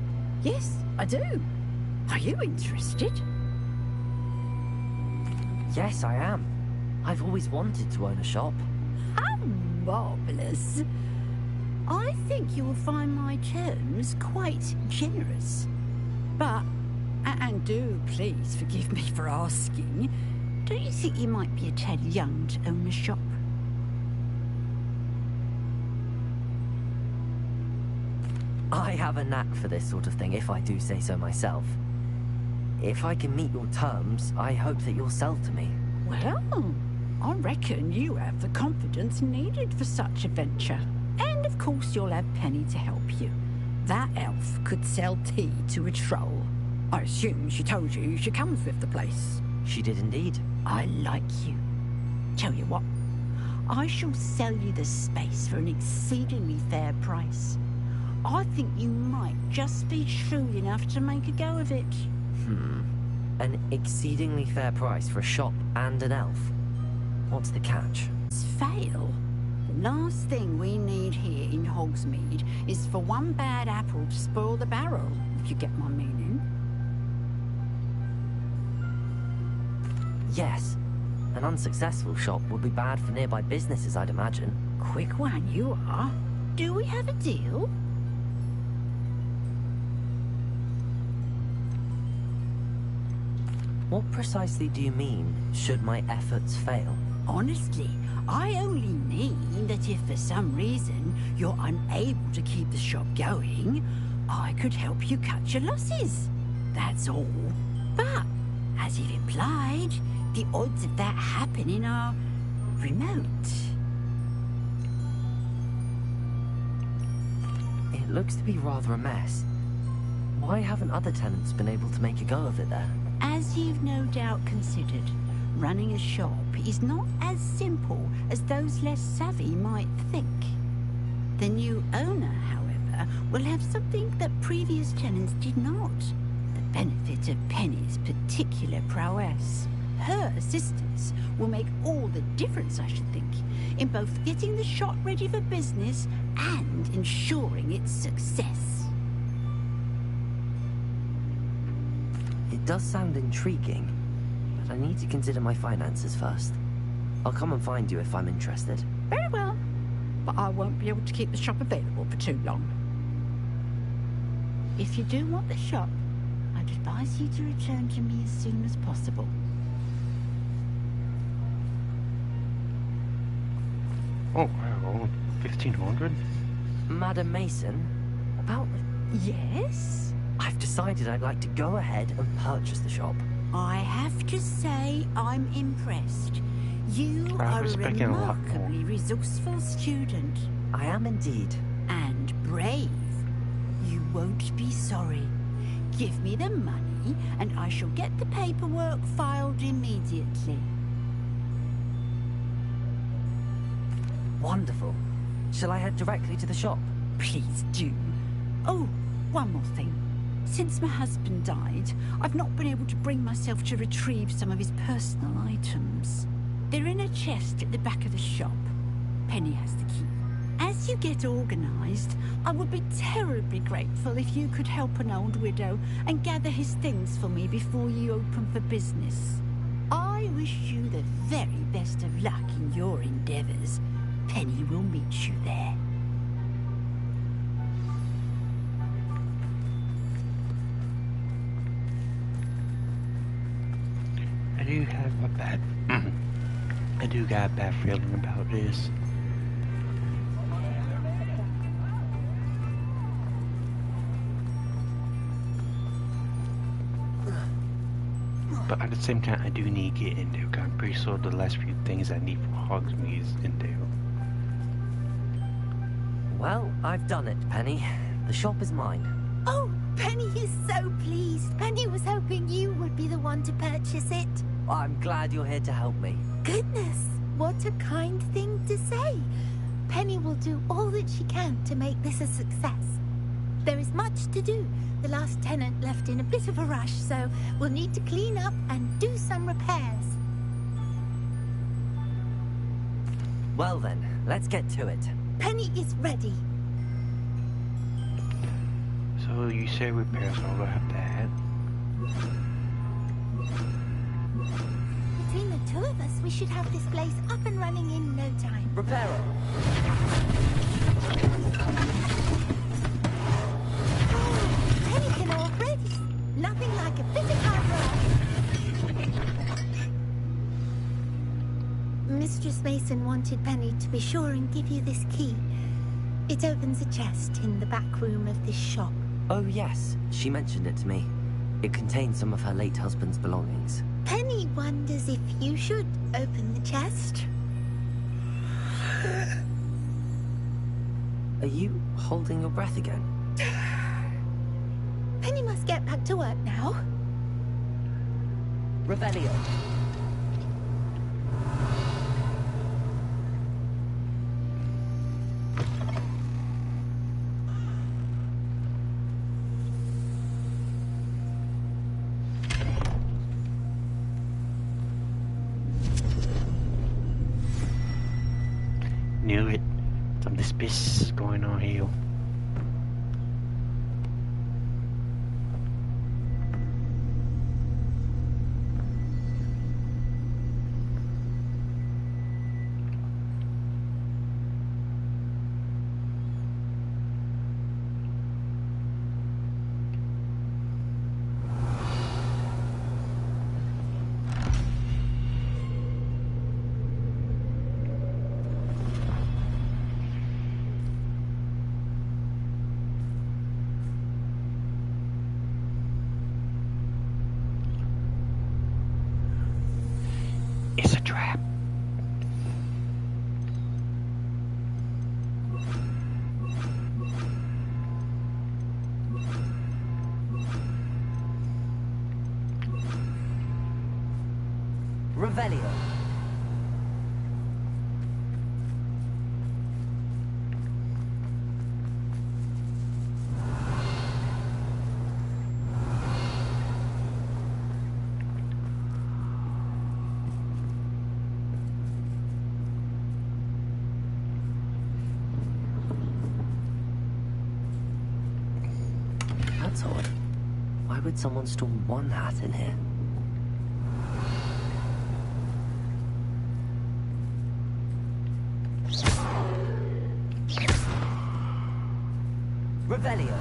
Yes, I do. Are you interested? Yes, I am. I've always wanted to own a shop. How marvellous. I think you will find my terms quite generous. But, and do please forgive me for asking, do you think you might be a tad young to own a shop? I have a knack for this sort of thing, if I do say so myself. If I can meet your terms, I hope that you'll sell to me. Well, I reckon you have the confidence needed for such a venture. And of course you'll have Penny to help you. That elf could sell tea to a troll. I assume she told you she comes with the place. She did indeed. I like you. Tell you what, I shall sell you the space for an exceedingly fair price. I think you might just be shrewd enough to make a go of it. An exceedingly fair price for a shop and an elf. What's the catch? It's fail. The last thing we need here in Hogsmeade is for one bad apple to spoil the barrel, if you get my meaning. Yes. An unsuccessful shop would be bad for nearby businesses, I'd imagine. Quick one, you are. Do we have a deal? What precisely do you mean, should my efforts fail? Honestly, I only mean that if for some reason you're unable to keep the shop going, I could help you cut your losses. That's all. But, as you've implied, the odds of that happening are remote. It looks to be rather a mess. Why haven't other tenants been able to make a go of it there? As you've no doubt considered, running a shop is not as simple as those less savvy might think. The new owner, however, will have something that previous tenants did not. The benefit of Penny's particular prowess. Her assistance will make all the difference, I should think, in both getting the shop ready for business and ensuring its success. It does sound intriguing, but I need to consider my finances first. I'll come and find you if I'm interested. Very well, but I won't be able to keep the shop available for too long. If you do want the shop, I'd advise you to return to me as soon as possible. Oh, wow, 1500? Madam Mason, about... Yes? I've decided I'd like to go ahead and purchase the shop. I have to say I'm impressed. You are a remarkably resourceful student. I am indeed. And brave. You won't be sorry. Give me the money, and I shall get the paperwork filed immediately. Wonderful. Shall I head directly to the shop? Please do. Oh, one more thing. Since my husband died, I've not been able to bring myself to retrieve some of his personal items. They're in a chest at the back of the shop. Penny has the key. As you get organised, I would be terribly grateful if you could help an old widow and gather his things for me before you open for business. I wish you the very best of luck in your endeavours. Penny will meet you there. I do have a bad... I do got a bad feeling about this. But at the same time, I do need to get into, because I'm pretty sure the last few things I need for Hogsmeade is into. Well, I've done it, Penny. The shop is mine. Oh, Penny is so pleased. Penny was hoping you would be the one to purchase it. I'm glad you're here to help me. Goodness, what a kind thing to say. Penny will do all that she can to make this a success. There is much to do. The last tenant left in a bit of a rush, so we'll need to clean up and do some repairs. Well then, let's get to it. Penny is ready. So you say repairs, so I'll have that. Between the two of us, we should have this place up and running in no time. Reparo. Penny can already. Nothing like a bit of hard work. Mistress Mason wanted Penny to be sure and give you this key. It opens a chest in the back room of this shop. Oh yes, she mentioned it to me. It contains some of her late husband's belongings. Penny wonders if you should open the chest. Are you holding your breath again? Penny must get back to work now. Rebellion. Knew it. Some suspicious going on here. Revelio. That's odd. Why would someone store one hat in here? Revelio.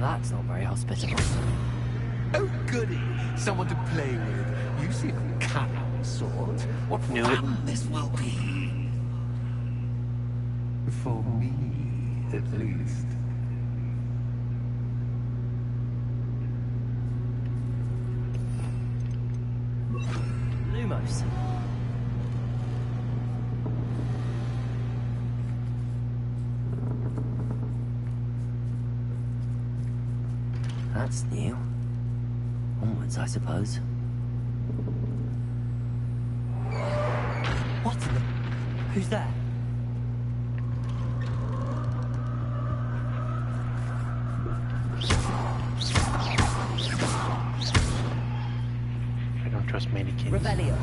That's not very hospitable. Oh, goody. Someone to play with. You seem a cunning sort. What fun this will be. For me, at least. Lumos. That's new. Onwards, I suppose. What in the... Who's there? I don't trust many kids. Revelio.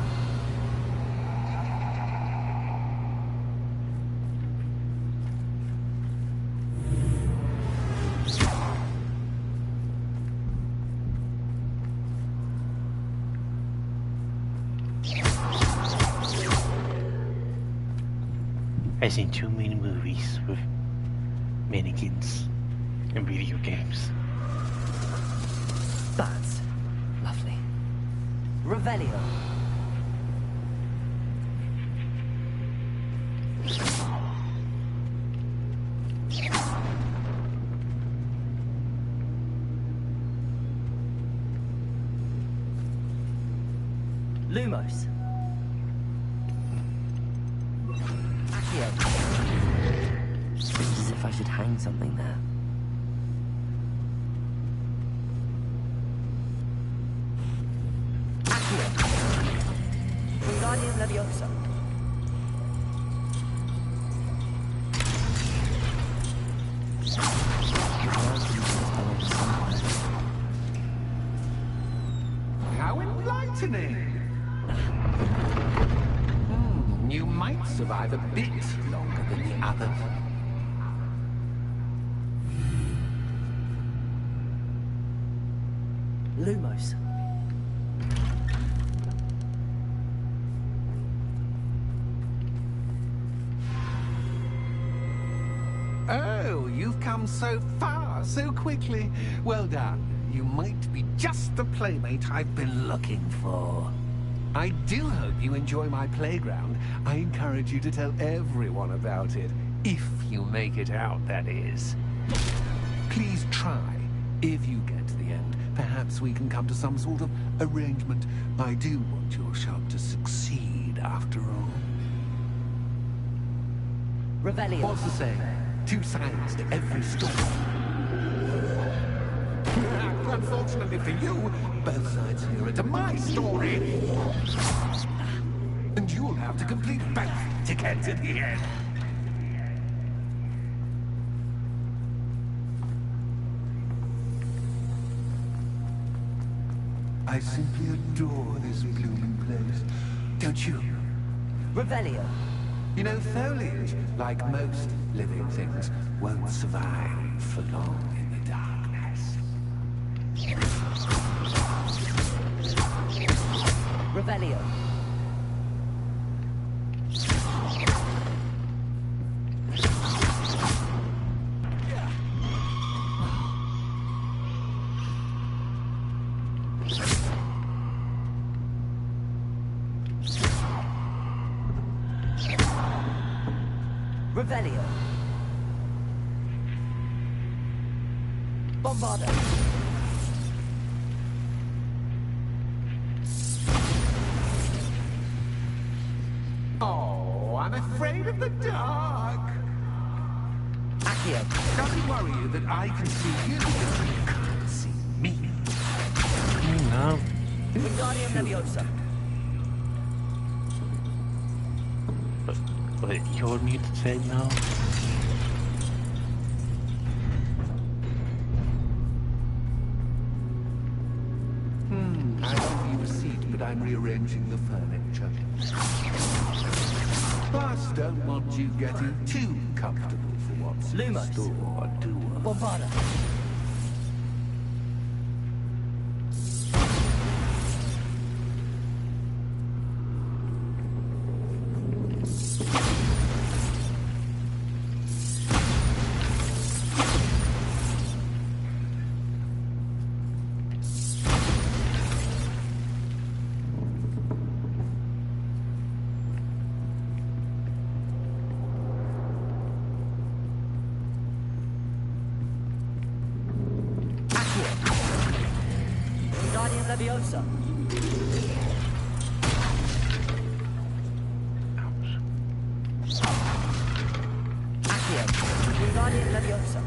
I've seen too many movies with mannequins and video games. That's lovely. Revelio. Lumos. Seems as if I should hang something there. Wingardium Leviosa. How enlightening! You might survive a bit longer than the others. Lumos. Oh, you've come so far, so quickly. Well done. You might be just the playmate I've been looking for. I do hope you enjoy my playground. I encourage you to tell everyone about it. If you make it out, that is. Please try. If you get to the end, perhaps we can come to some sort of arrangement. I do want your shop to succeed, after all. Revelio. What's the saying? Two sides to every story. Unfortunately for you, both sides here are to my story. And you'll have to complete both to get to the end. I simply adore this blooming place. Don't you? Revelio. You know, foliage, like most living things, won't survive for long in the darkness. Revelio. Revelio. Bombardo. Oh, I'm afraid of the dark. Does it worry you that I can see you, but you can't see me? No. Wingardium Leviosa. But you're muted saying now? I offer you a seat, but I'm rearranging the furniture. Plus, don't want you getting too comfortable for what's in store, do I? Bombarda. Wingardium Leviosa. Accio. Wingardium Leviosa.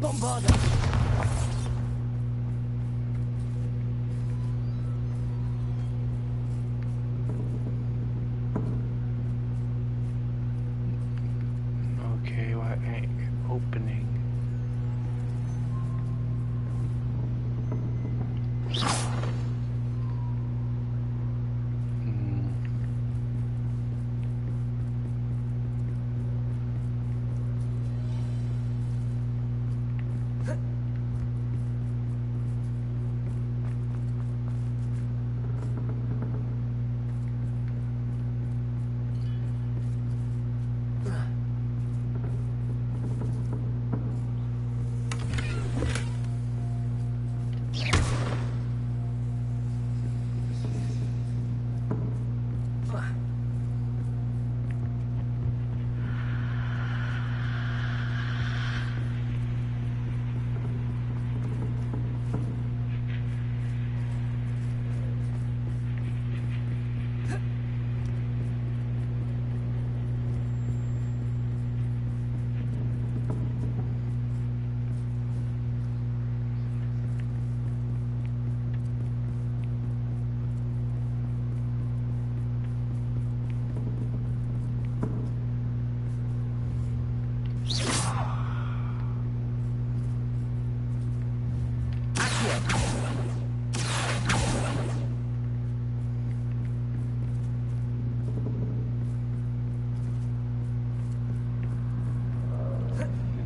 Bombarda. Okay, what opening?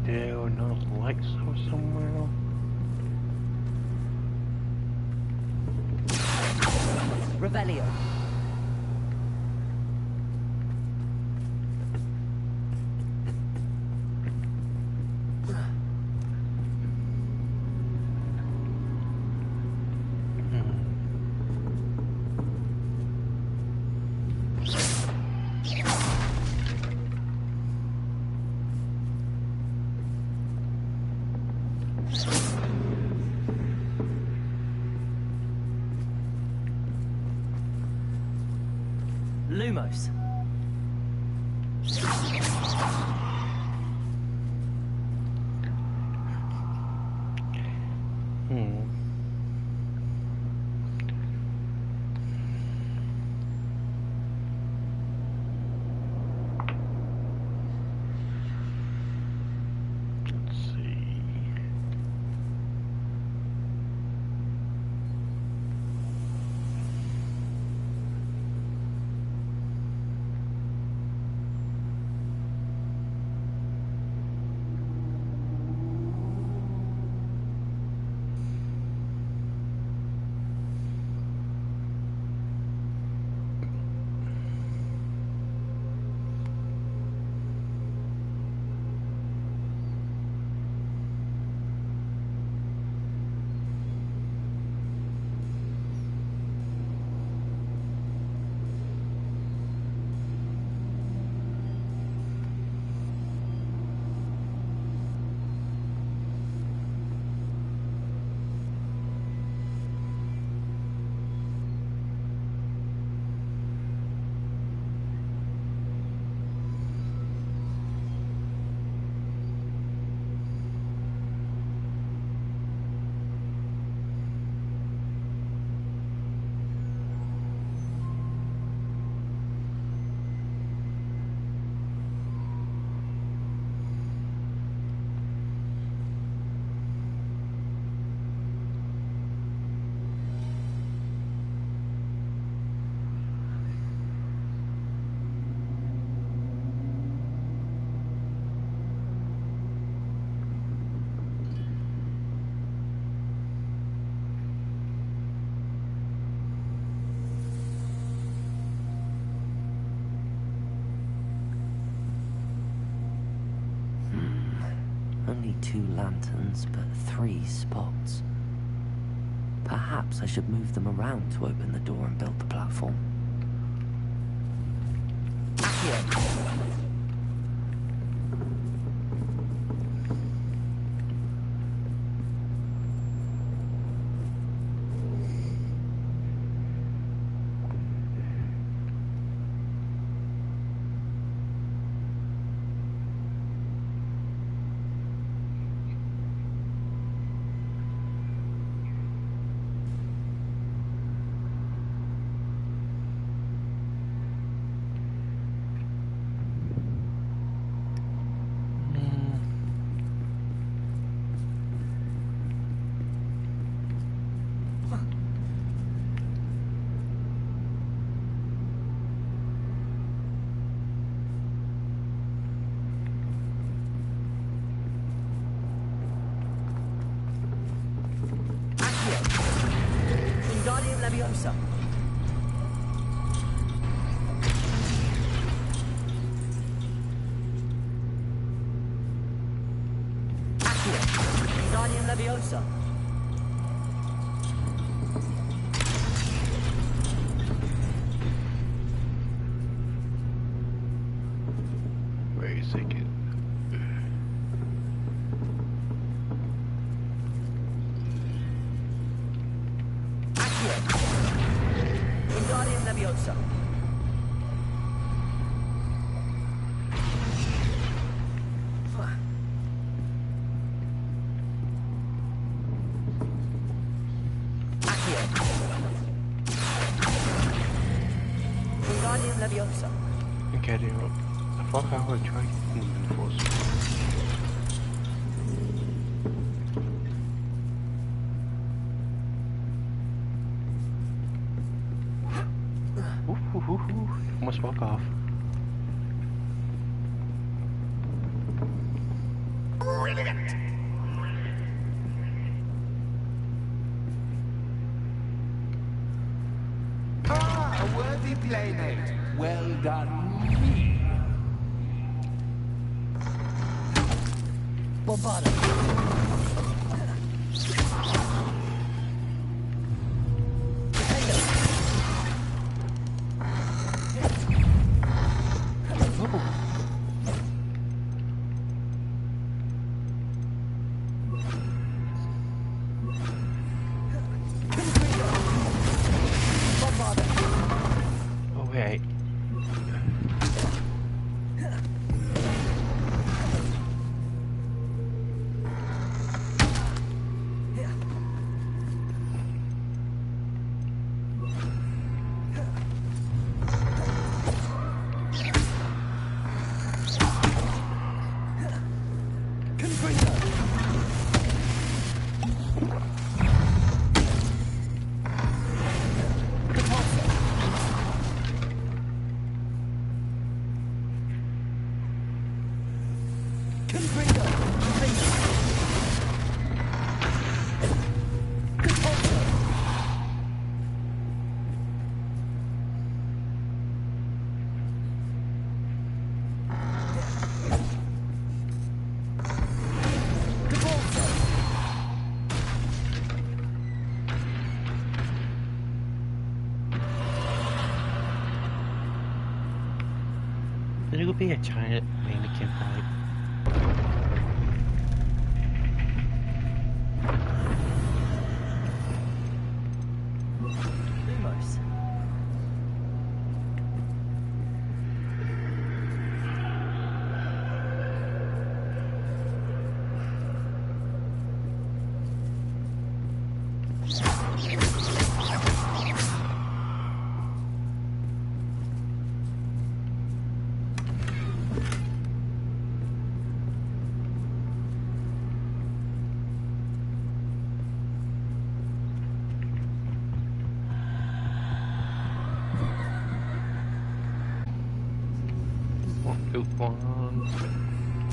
There are no lights or somewhere. Revelio. Lumos. 2 lanterns, but 3 spots. Perhaps I should move them around to open the door and build the platform. Leviosa. Accio. Guardian Leviosa. Wait a second. Guardian Leviosa. Guardian Leviosa. Okay, dude. I thought I would try moving force. Almost walk off. Brilliant. Ah, a worthy playmate. Well done, me. Bombarda. Oh wait. There will be a giant mannequin fight. Lumos.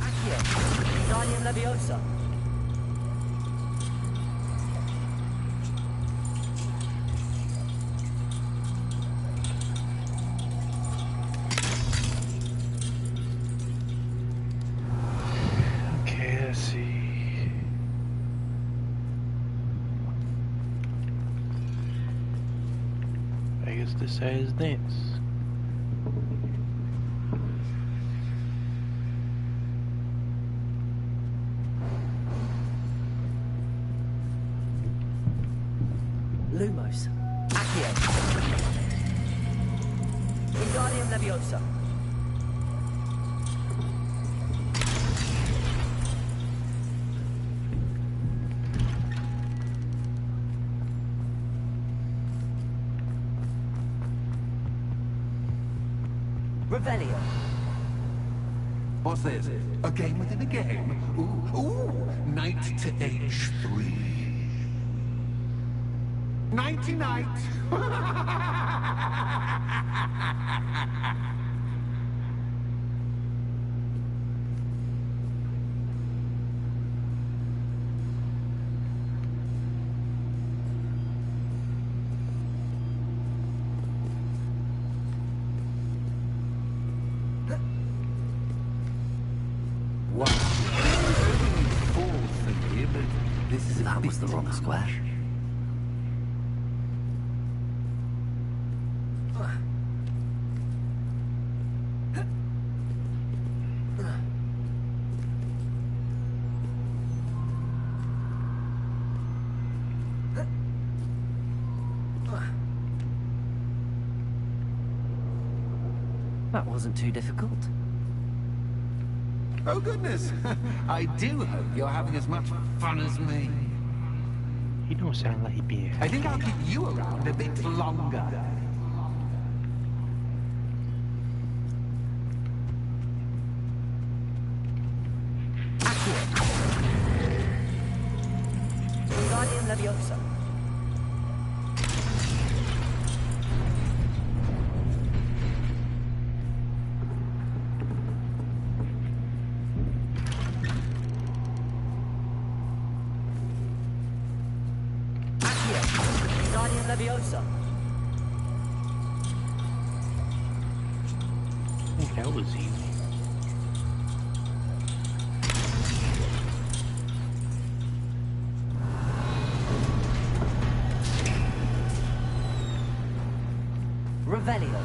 Accio. Guardian Leviosa. Okay, let's see. guess this says this. Lumos. Accio. Wingardium Leviosa. Revelio. What's this? A game within a game? Ooh, knight to H3. Nighty-night! Wow. Four for me, but this is That was the wrong square. That wasn't too difficult. Oh goodness! I do hope you're having as much fun as me. He don't sound like he'd be I think I'll keep you around a bit longer. Wingardium Leviosa. Wingardium Leviosa. I think that was easy. Revelio.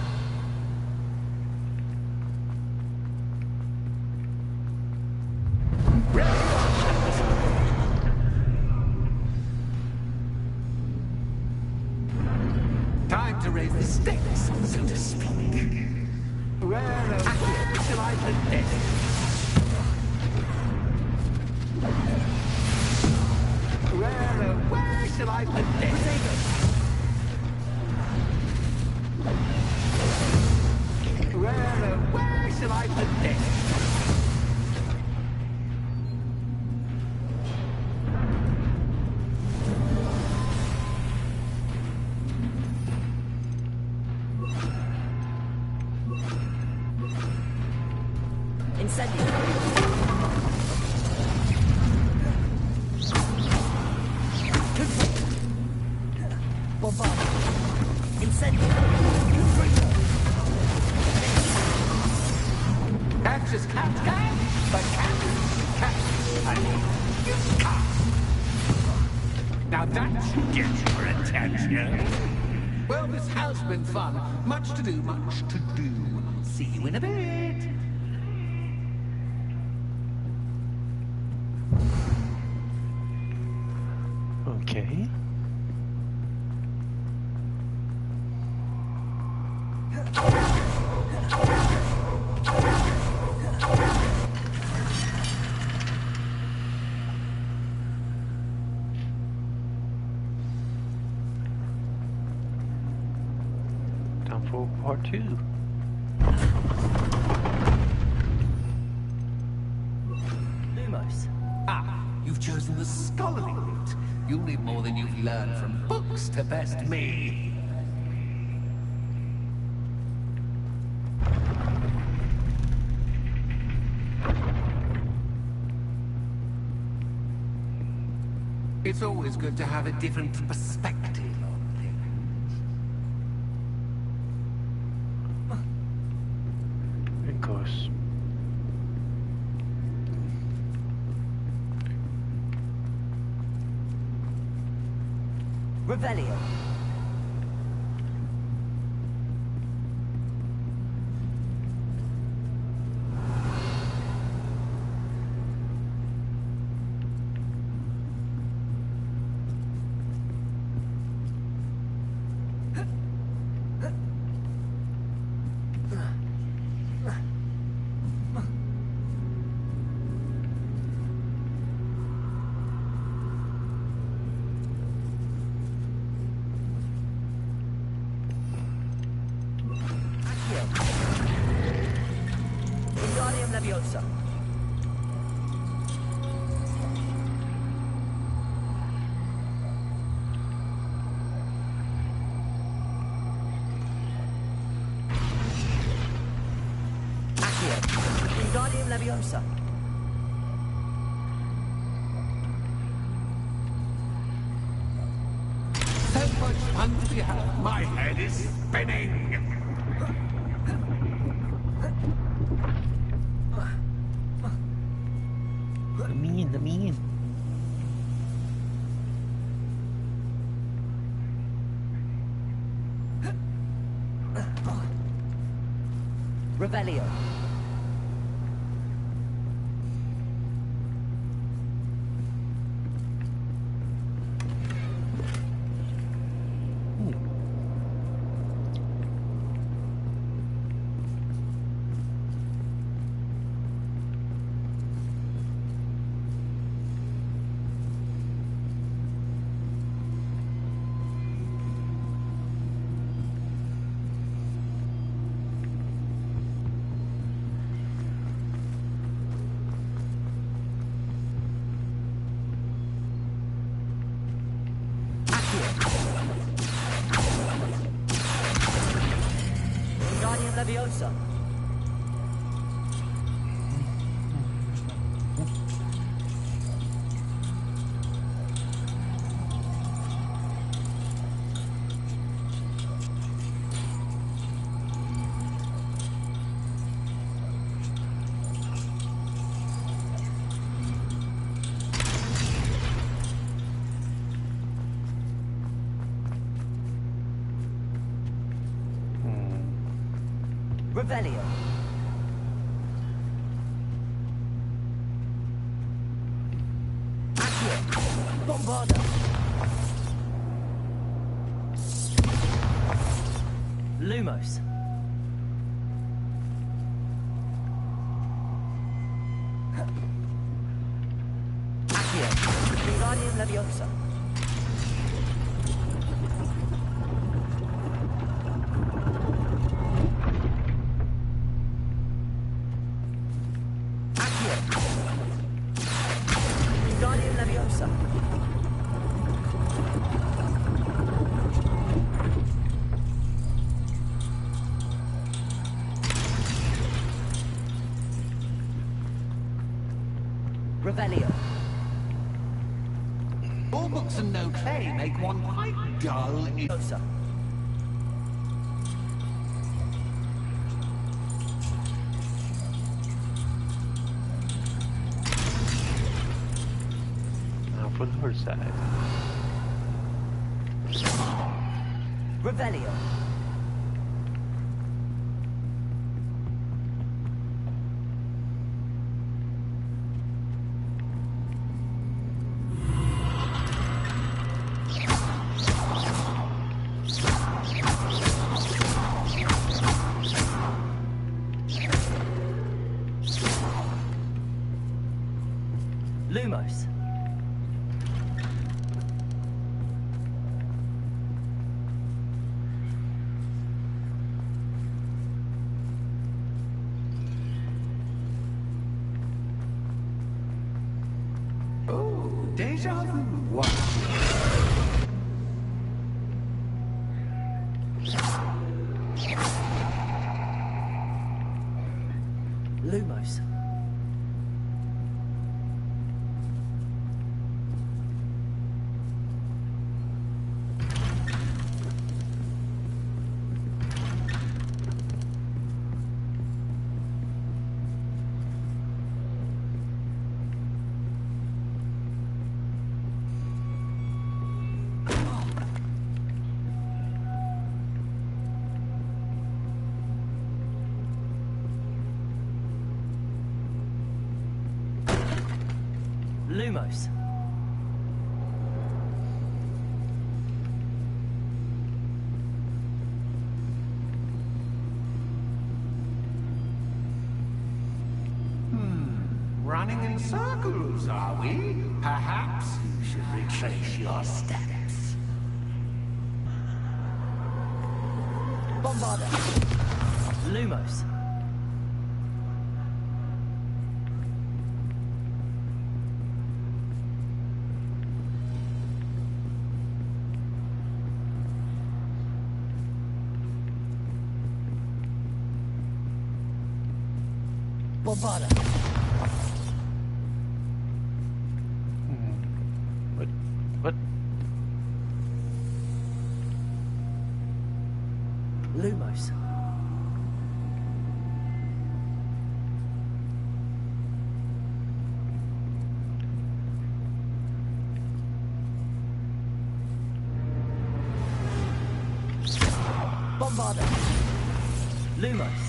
Time to raise the stakes, so to speak. Where shall I put this? Where shall I put this? Where shall I put this? Incendio. Bombardier. Incendio. Axis cat, but cat. You can't. Now that should get your attention. Well, this has been fun. Much to do, much to do. See you in a bit. Okay. Time for part 2. Lumos. Ah, you've chosen the scholarly route. You'll need more than you've learned from books to best me. It's always good to have a different perspective on things. Of course. Revelio. Leviosa. Accio. Leviosa. So much fun to be had. My head is spinning. The mean. Revelio. Leviosa. Revelio. Accio. Bombarda. Lumos. Accio. Wingardium Leviosa. Revelio. All books and no clay make one quite dull. Leviosa. Now for the horse side. Revelio. Lumos. Oh, deja vu. What? Lumos. Lumos. Running in circles, are we? Perhaps you should retrace your steps. Bombarda. Lumos. Bombarda. What? Lumos. Bombarda. Lumos.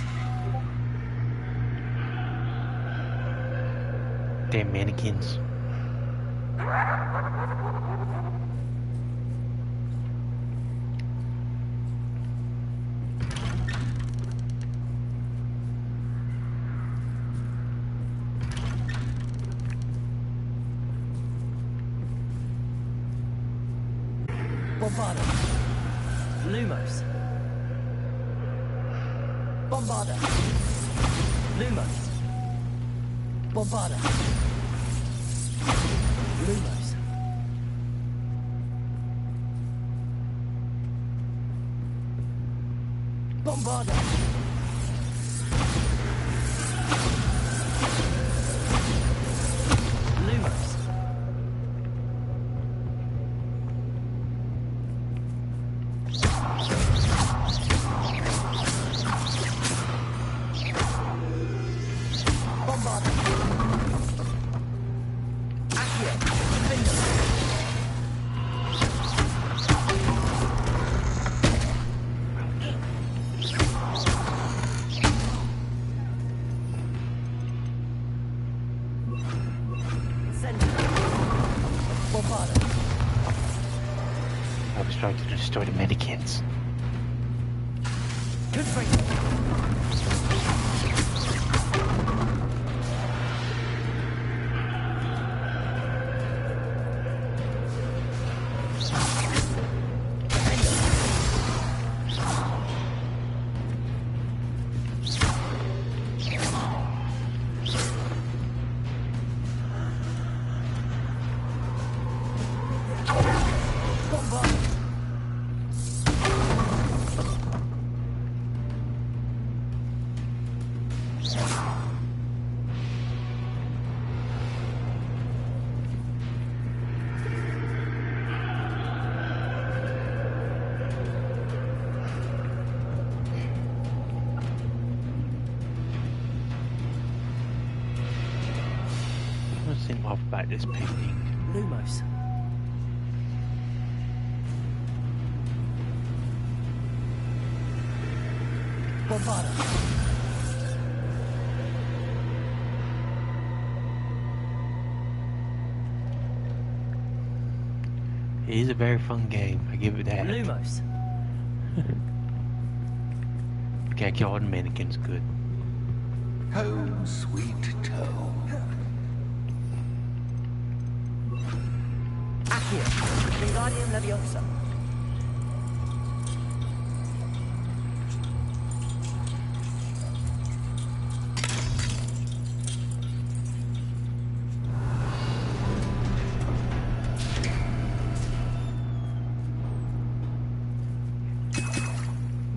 Damn mannequins. Bombarda. Lumos. Bombarda. Lumos. Bombarda. Lumos. Bombarda. Lumos. Bombarda. Accio. Defender. Bombarda. I was trying to destroy the mannequins. Good for What's in off about this painting? Lumos. Bombarda. It is a very fun game, I give it that. Lumos. You can't kill all the mannequins good. Home sweet home. Accio. Wingardium Leviosa.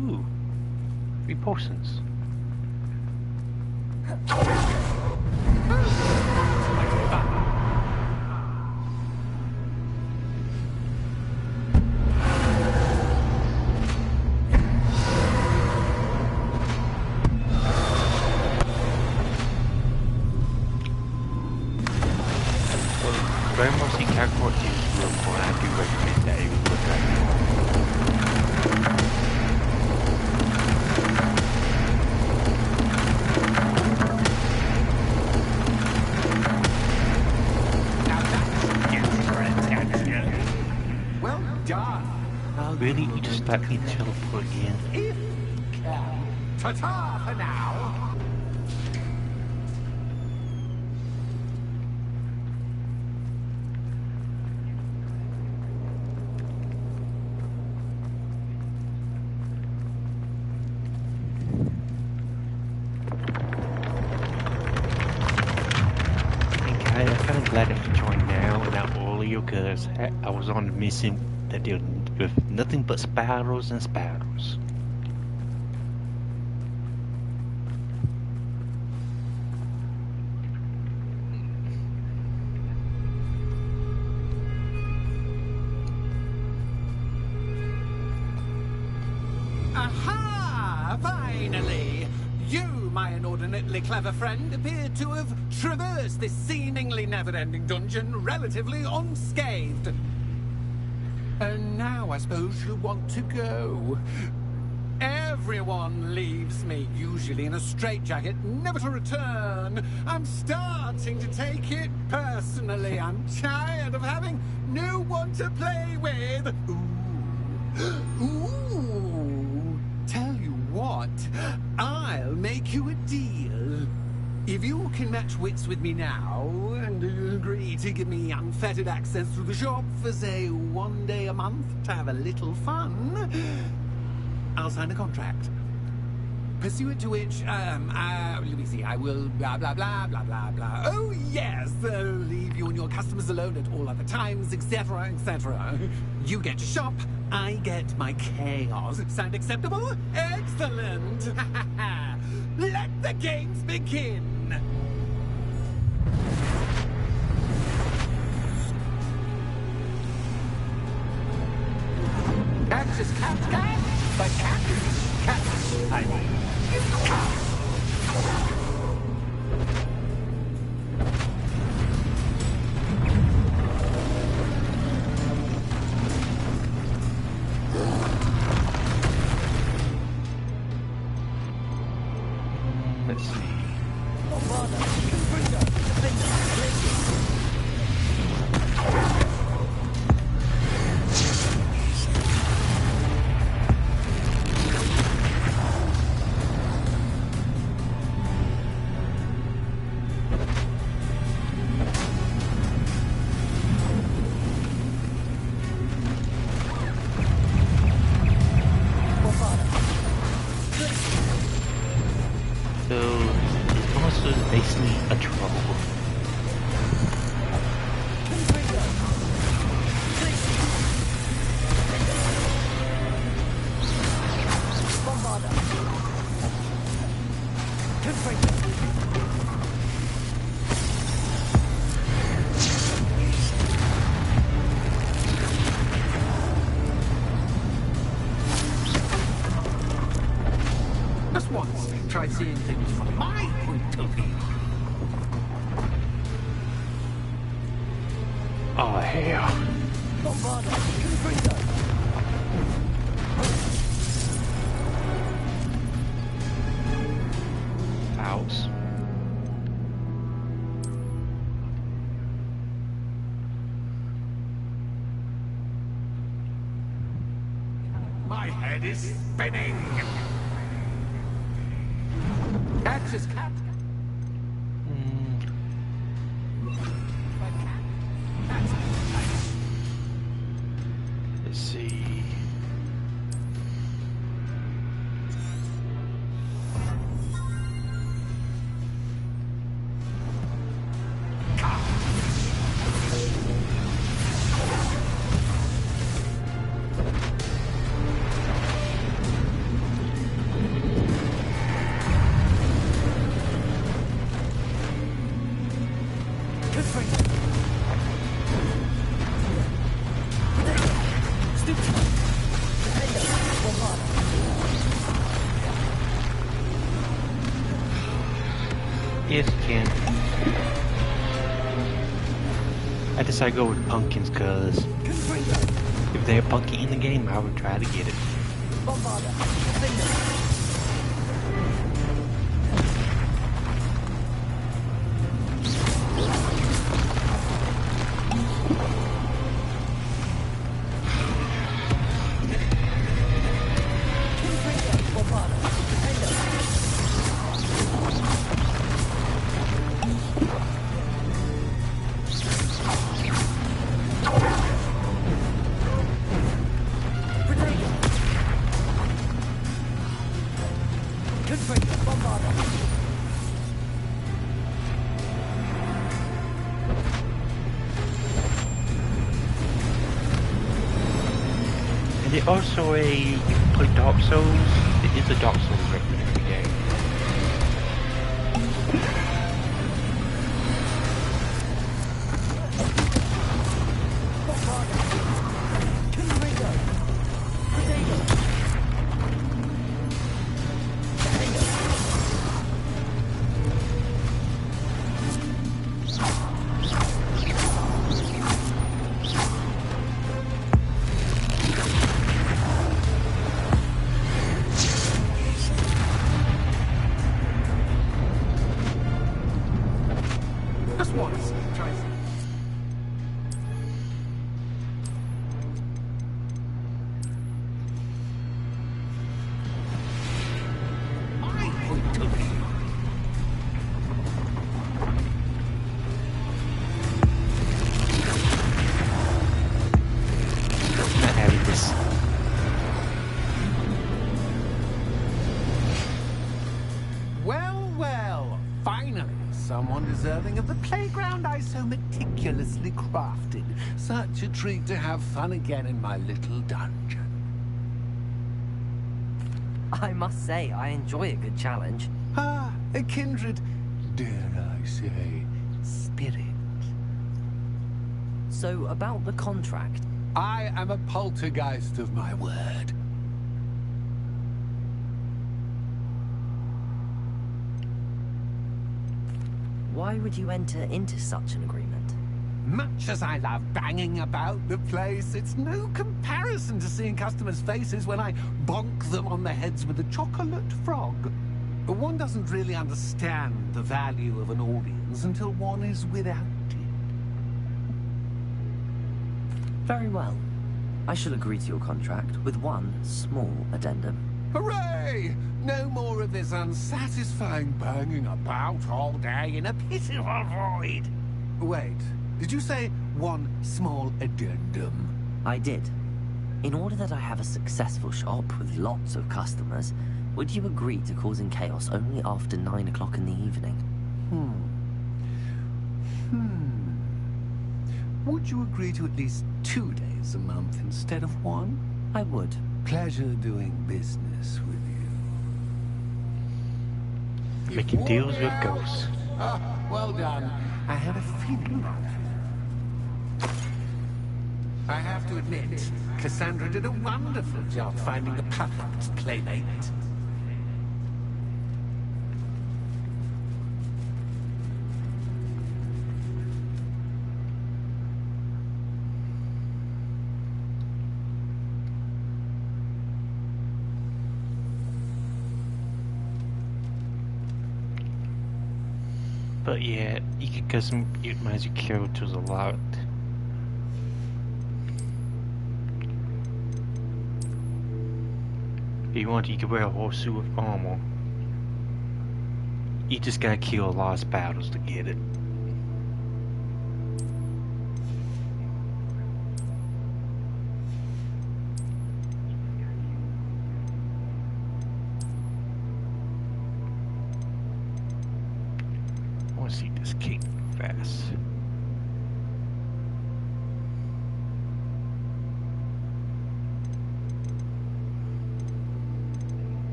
Ooh. 3 potions. Very mostly Hogwarts is real cool, and I do recommend that you look at Well done. Oh, really? You just let me teleport again? If you can. Ta-ta for now. I'm kind of glad that you joined now and not earlier, because I was on a mission that dealt with nothing but spiders and spiders. Aha! Finally! You, my inordinately clever friend, appear to have traversed this seemingly never-ending dungeon relatively unscathed. And now I suppose you want to go. Everyone leaves me, usually in a straitjacket, never to return. I'm starting to take it personally. I'm tired of having no one to play with. Ooh. Tell you what, I'll make you a deal. If you can match wits with me now, and agree to give me unfettered access to the shop for, say, 1 day a month to have a little fun, I'll sign a contract. Pursuant to which, let me see, I will blah, blah, blah, blah, blah, blah. Oh, yes, leave you and your customers alone at all other times, etc., etc. You get to shop, I get my chaos. Sound acceptable? Excellent! Let the games begin! That's just cat guy, but cat, I mean, cat. Let's see. So, this monster is basically a troll. Just once, try seeing things from my point of view. Oh, hell. House. My head is spinning. That's his cat. Let's see. Yes, you can. I decided to go with pumpkins because if they're punky in the game, I would try to get it. Is it also a, you can play Dark Souls? It is a Dark Souls reference in the game. deserving of the playground I so meticulously crafted. Such a treat to have fun again in my little dungeon. I must say, I enjoy a good challenge. Ah, a kindred, dare I say, spirit. So, about the contract. I am a poltergeist of my word. Why would you enter into such an agreement? Much as I love banging about the place, it's no comparison to seeing customers' faces when I bonk them on the heads with a chocolate frog. One doesn't really understand the value of an audience until one is without it. Very well. I shall agree to your contract with one small addendum. Hooray! No more of this unsatisfying banging about all day in a pitiful void. Wait, did you say one small addendum? I did. In order that I have a successful shop with lots of customers, would you agree to causing chaos only after 9 o'clock in the evening? Would you agree to at least 2 days a month instead of 1? I would. Pleasure doing business with you. Making deals with ghosts. Ah, well done. I had a feeling about it. I have to admit, Cassandra did a wonderful job finding the perfect playmate. But yeah, you can customize your characters a lot. If you want, you can wear a whole suit of armor. You just gotta kill a lot of battles to get it. I wanna see this cake fast.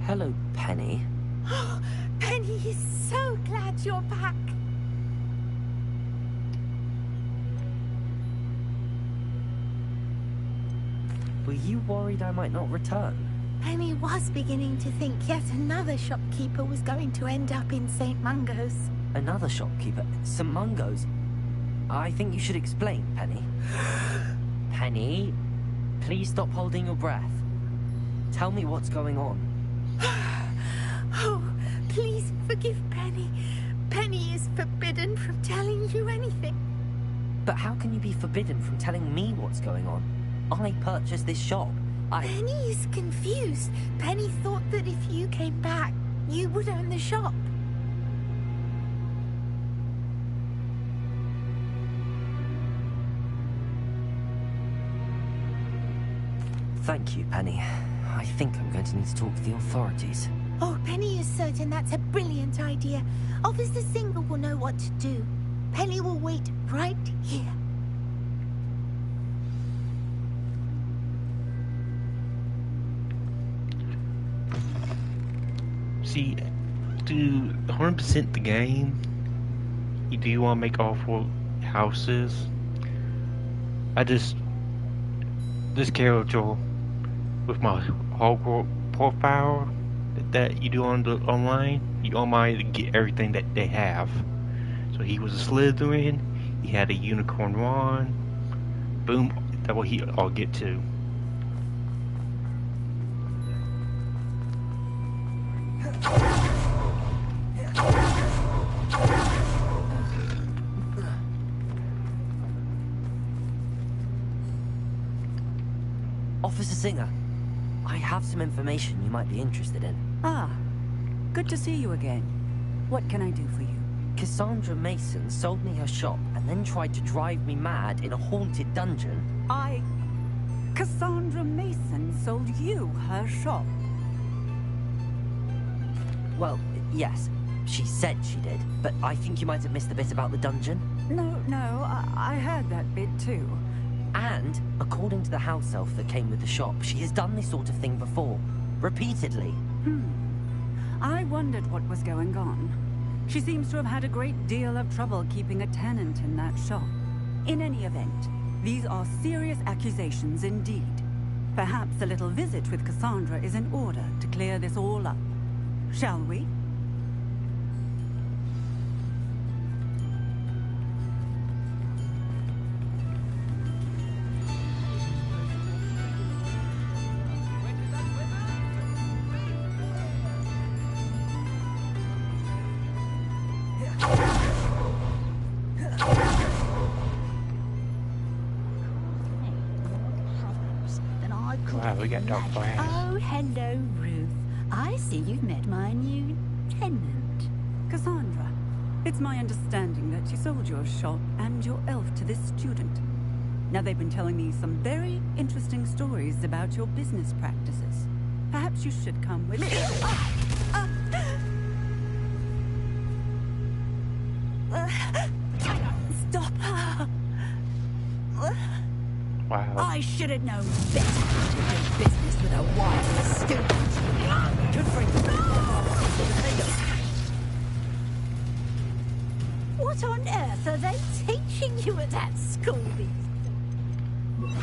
Hello, Penny. Penny is so glad you're back. Were you worried I might not return? Penny was beginning to think yet another shopkeeper was going to end up in St. Mungo's. Another shopkeeper? St. Mungo's? I think you should explain, Penny. Penny, please stop holding your breath. Tell me what's going on. Oh, please forgive Penny. Penny is forbidden from telling you anything. But how can you be forbidden from telling me what's going on? I purchased this shop. Penny is confused. Penny thought that if you came back, you would own the shop. Thank you, Penny. I think I'm going to need to talk to the authorities. Oh, Penny is certain that's a brilliant idea. Officer Singer will know what to do. Penny will wait right here. See, to 100% the game, you do want to make all 4 houses. This character with my Hogwarts profile that you do on the online, you automatically get everything that they have. So he was a Slytherin, he had a unicorn wand, boom, that what I'll get to. Officer Singer, I have some information you might be interested in. Ah, good to see you again. What can I do for you? Cassandra Mason sold me her shop and then tried to drive me mad in a haunted dungeon. Cassandra Mason sold you her shop? Well, yes, she said she did, but I think you might have missed the bit about the dungeon. No, I heard that bit too. And, according to the house elf that came with the shop, she has done this sort of thing before. Repeatedly. I wondered what was going on. She seems to have had a great deal of trouble keeping a tenant in that shop. In any event, these are serious accusations indeed. Perhaps a little visit with Cassandra is in order to clear this all up. Shall we? Wow, we got dark glass. Oh, hello, Ruth. I see you've met my new tenant. Cassandra, it's my understanding that you sold your shop and your elf to this student. Now, they've been telling me some very interesting stories about your business practices. Perhaps you should come with me. Stop her! Wow. I should have known better to do business with a wild student. Could bring What on earth are they teaching you at that school these days?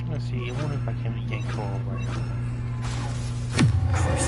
Let's see, I wonder if I can yank her over. Chris,